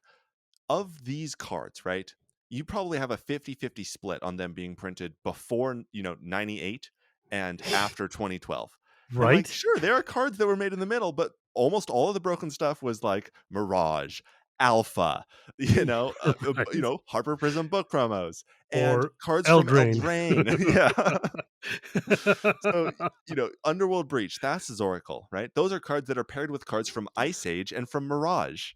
of these cards, right? You probably have a 50-50 split on them being printed before, 98 and after 2012. And like, Right? sure, there are cards that were made in the middle, but almost all of the broken stuff was like Mirage, Alpha, Right. Harper Prism book promos and Or cards from Eldraine. Eldraine. Yeah. So, Underworld Breach, Thassa's Oracle, right? Those are cards that are paired with cards from Ice Age and from Mirage.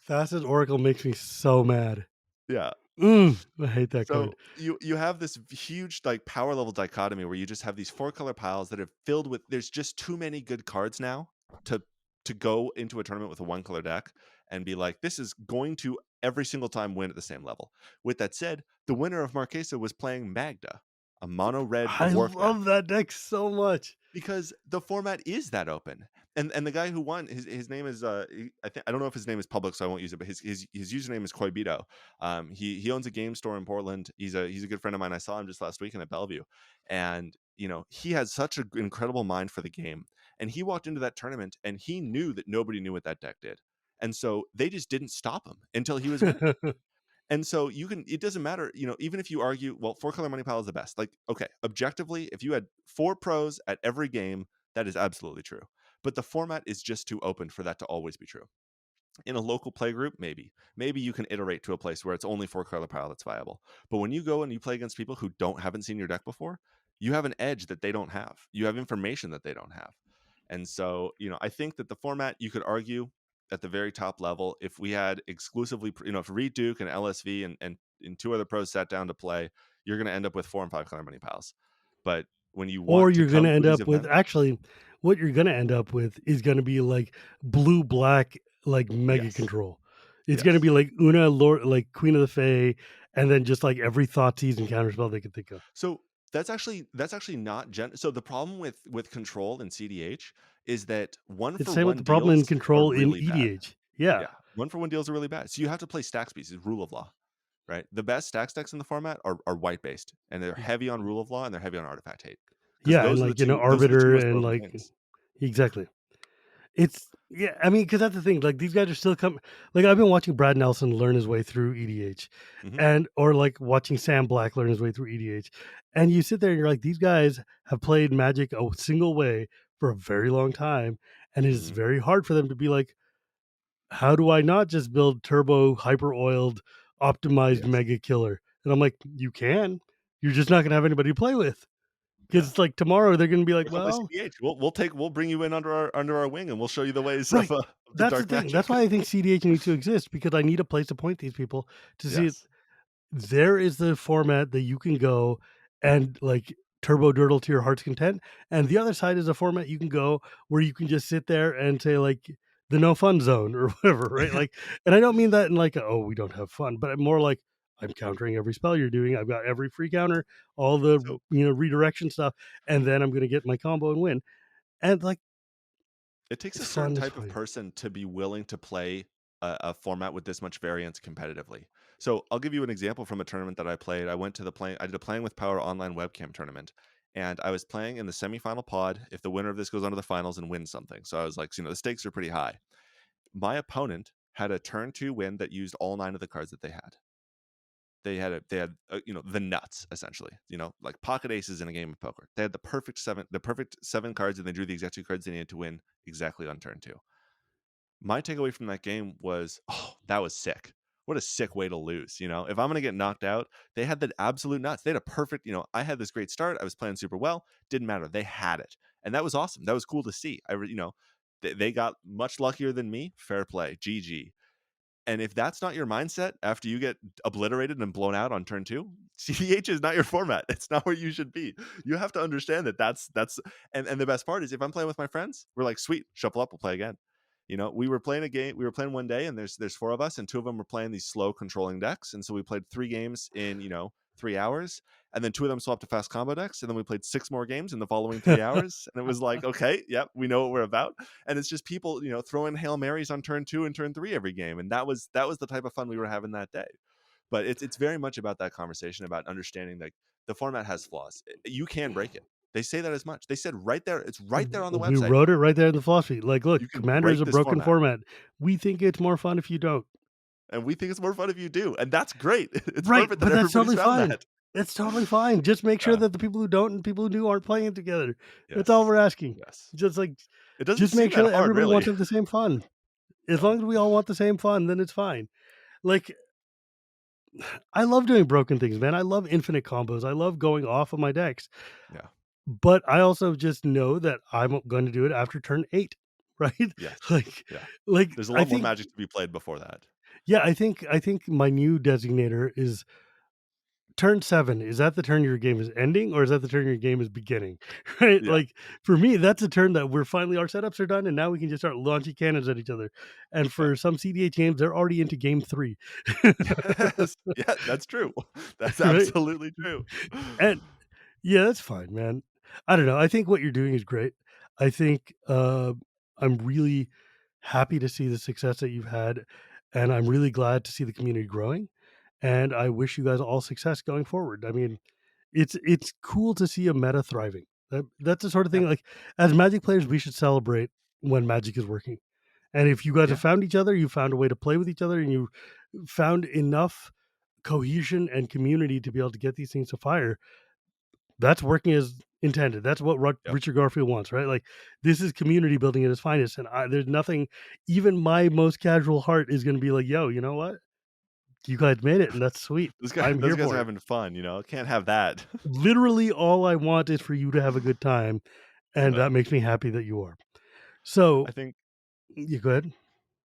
Thassa's Oracle makes me so mad. Yeah. I hate that So card. you have this huge like power level dichotomy where you just have these 4-color piles that are filled with there's just too many good cards now to go into a tournament with a 1-color deck and be like, this is going to every single time win at the same level. With that said, the winner of Marquesa was playing Magda, a mono red I dwarf deck, love that deck so much. because the format is that open. And the guy who won, his name is I don't know if his name is public, so I won't use it, but his username is Koibito. He owns a game store in Portland. He's a good friend of mine. I saw him just last weekend at Bellevue, and he has such an incredible mind for the game. And he walked into that tournament and he knew that nobody knew what that deck did, and so they just didn't stop him until he was winning. And so it doesn't matter, even if you argue, well, 4-color money pile is the best. Like, okay, objectively, if you had 4 pros at every game, that is absolutely true. But the format is just too open for that to always be true. In a local play group, maybe you can iterate to a place where it's only 4-color pile that's viable. But when you go and you play against people who haven't seen your deck before, you have an edge that they don't have. You have information that they don't have. And so, I think that the format, you could argue at the very top level, if we had exclusively, if Reed Duke and LSV and 2 other pros sat down to play, you're going to end up with 4 and 5-color money piles. But when you Or want to you're going come to to end these up with, events, actually, what you're going to end up with is going to be like blue black, like mega yes, control. It's going to yes. be like Una, Lord, like Queen of the Fae, and then just like every Thoughtseize and counterspell they could think of. So that's actually not so the problem with control in cEDH is that It's same with 1-for-1 the problem in deals are Control in really bad. EDH. Yeah. Yeah, 1-for-1 deals are really bad. So you have to play stack species, rule of law, right? The best stack decks in the format are white based, and they're heavy on rule of law and they're heavy on artifact hate. Because Yeah, and, like, you know, those are the two Arbiter most and, broken like things. exactly. It's yeah, I mean, because that's the thing, like, these guys are still coming. Like, I've been watching Brad Nelson learn his way through EDH Mhm. and or, like, watching Sam Black learn his way through EDH, and you sit there and you're like, "These guys have played Magic a single way for a very long time, and it is Mhm. very hard for them to be like, 'How do I not just build turbo, hyper-oiled, optimized Yes. mega killer?'" And I'm like, "You can. You're just not gonna have anybody to play with because Yeah. it's like tomorrow they're gonna be like, Or come play "Well." cEDH. We'll bring you in under our wing, and we'll show you the ways Right. of the That's the dark thing. That's magic. why I think cEDH needs to exist because I need a place to point these people to see it. Yes. There is the format that you can go and like turbo durdle to your heart's content, and the other side is a format you can go where you can just sit there and say like the no fun zone or whatever, right? Like, and I don't mean that in like oh we don't have fun, but more like I'm countering every spell you're doing. I've got every free counter, all the So redirection stuff, and then I'm going to get my combo and win. And like it takes a certain fun is type of fine. person to be willing to play a format with this much variance competitively. So I'll give you an example from a tournament that I played. I did a playing with power online webcam tournament, and I was playing in the semifinal pod. If the winner of this goes on to the finals and wins something, so I was like, the stakes are pretty high. My opponent had a turn 2 win that used all 9 of the cards that they had. They had the nuts essentially, like pocket aces in a game of poker. They had the perfect 7 cards, and they drew the exact 2 cards they needed to win exactly on turn 2. My takeaway from that game was, oh, that was sick. What a sick way to lose. If I'm going to get knocked out, they had the absolute nuts. They had a perfect, I had this great start. I was playing super well. Didn't matter. They had it. And that was awesome. That was cool to see. They got much luckier than me. Fair play. GG. And if that's not your mindset after you get obliterated and blown out on turn 2, cEDH is not your format. It's not where you should be. You have to understand that that's and the best part is if I'm playing with my friends, we're like, sweet, shuffle up, we'll play again. We were playing a game, we were playing one day, and there's 4 of us, and 2 of them were playing these slow controlling decks. And so we played 3 games in, 3 hours, and then 2 of them swapped to fast combo decks, and then we played 6 more games in the following 3 hours. And it was like, okay, yep, we know what we're about. And it's just people, throwing Hail Marys on turn 2 and turn 3 every game. And that was the type of fun we were having that day. But it's very much about that conversation about understanding that the format has flaws. You can break it. They say that as much. They said right there, it's right there on the We website. wrote it right there in the philosophy. Like, look, You can Commander is break a this broken format. format. We think it's more fun if you don't. And we think it's more fun if you do. And that's great. It's Right, perfect that but that's everybody's totally found fine. that. It's totally fine. Just make sure Yeah. that the people who don't and people who do aren't playing it together. That's all Yes. we're asking. Yes. Just like, It doesn't just seem make sure that that hard, everybody wants really. to have the same fun. As Yeah. long as we all want the same fun, then it's fine. Like, I love doing broken things, man. I love infinite combos. I love going off of my decks. Yeah. But I also just know that I'm going to do it after turn 8, right? Yes. Like, Yeah. like There's a I lot more think, magic to be played before that. yeah, I think my new designator is turn 7. Is that the turn your game is ending, or is that the turn your game is beginning? Right? Yeah. Like for me, that's a turn that we're finally our setups are done, and now we can just start launching cannons at each other. And Yeah. for some cEDH games, they're already into game 3, Yes. Yeah, that's true. That's right? absolutely true. And yeah, that's fine, man. I don't know. I think what you're doing is great. I think I'm really happy to see the success that you've had, and I'm really glad to see the community growing. And I wish you guys all success going forward. I mean, it's cool to see a meta thriving. That's the sort of Yeah. thing. Like as Magic players, we should celebrate when Magic is working. And if you guys Yeah. have found each other, you found a way to play with each other, and you found enough cohesion and community to be able to get these things to fire, that's working as intended. That's what Yep. Richard Garfield wants, right? Like this is community building at its finest, and there's nothing. Even my most casual heart is going to be like, "Yo, you know what? You guys made it, and that's sweet. I'm Those here guys are for it." having fun, Can't have that. Literally, all I want is for you to have a good time, and Yeah. that makes me happy that you are. So, I think you go ahead.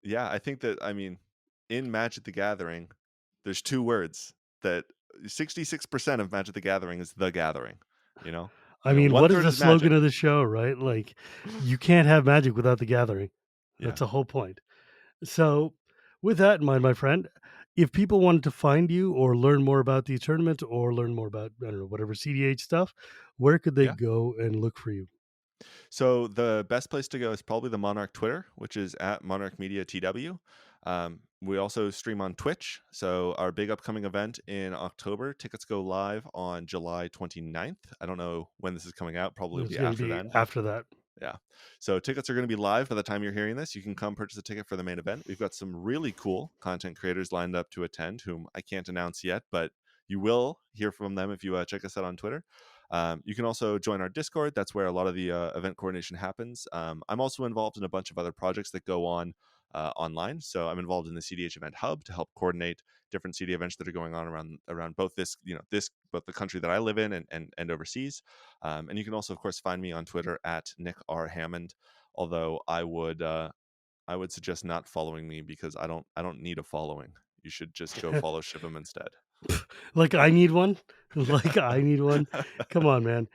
Yeah, I think that in Magic the Gathering, there's 2 words that 66% of Magic the Gathering is the gathering, you know? I mean, One what is third the is magic. slogan of the show, right? Like, you can't have magic without the gathering. Yeah. That's the whole point. So, with that in mind, my friend, if people wanted to find you or learn more about these tournaments or learn more about, I don't know, whatever cEDH stuff, where could they Yeah. go and look for you? So the best place to go is probably the Monarch Twitter, which is at Monarch Media TW. We also stream on Twitch. So our big upcoming event in October, tickets go live on July 29th. I don't know when this is coming out. Probably will It's be going to after be then. after that. Yeah. So tickets are going to be live by the time you're hearing this. You can come purchase a ticket for the main event. We've got some really cool content creators lined up to attend, whom I can't announce yet, but you will hear from them if you check us out on Twitter. You can also join our Discord. That's where a lot of the event coordination happens. I'm also involved in a bunch of other projects that go on online. So I'm involved in the cEDH Event Hub to help coordinate different CD events that are going on around both both the country that I live in and overseas. And you can also, of course, find me on Twitter at Nick R. Hammond. Although I would suggest not following me because I don't need a following. You should just go follow Shivam instead. Like I need one. Like I need one. Come on, man.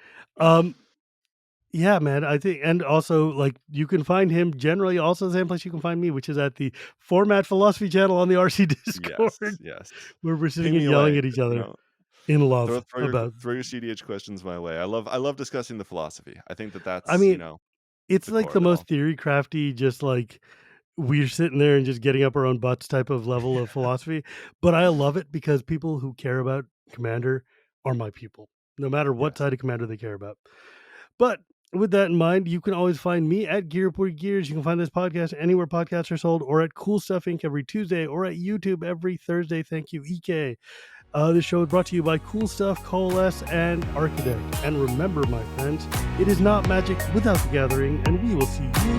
Yeah, man. I think, and also like you can find him generally also the same place you can find me, which is at the Format Philosophy channel on the RC Discord, Yes. where we're sitting Ping and me yelling away. at each You other know, in throw love throw your about. throw your cEDH questions my way. I love discussing the philosophy. I think that I that's mean, it's the like core the of it most all. theory crafty, just like we're sitting there and just getting up our own butts type of level of philosophy. But I love it because people who care about Commander are my people, no matter what Yes. side of Commander they care about. But with that in mind, you can always find me at Gear Report Gears. You can find this podcast anywhere podcasts are sold, or at Cool Stuff Inc. every Tuesday, or at YouTube every Thursday. Thank you, EK. This show is brought to you by Cool Stuff, Coalesce, and Architect. And remember, my friends, it is not magic without the gathering, and we will see you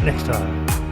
next time.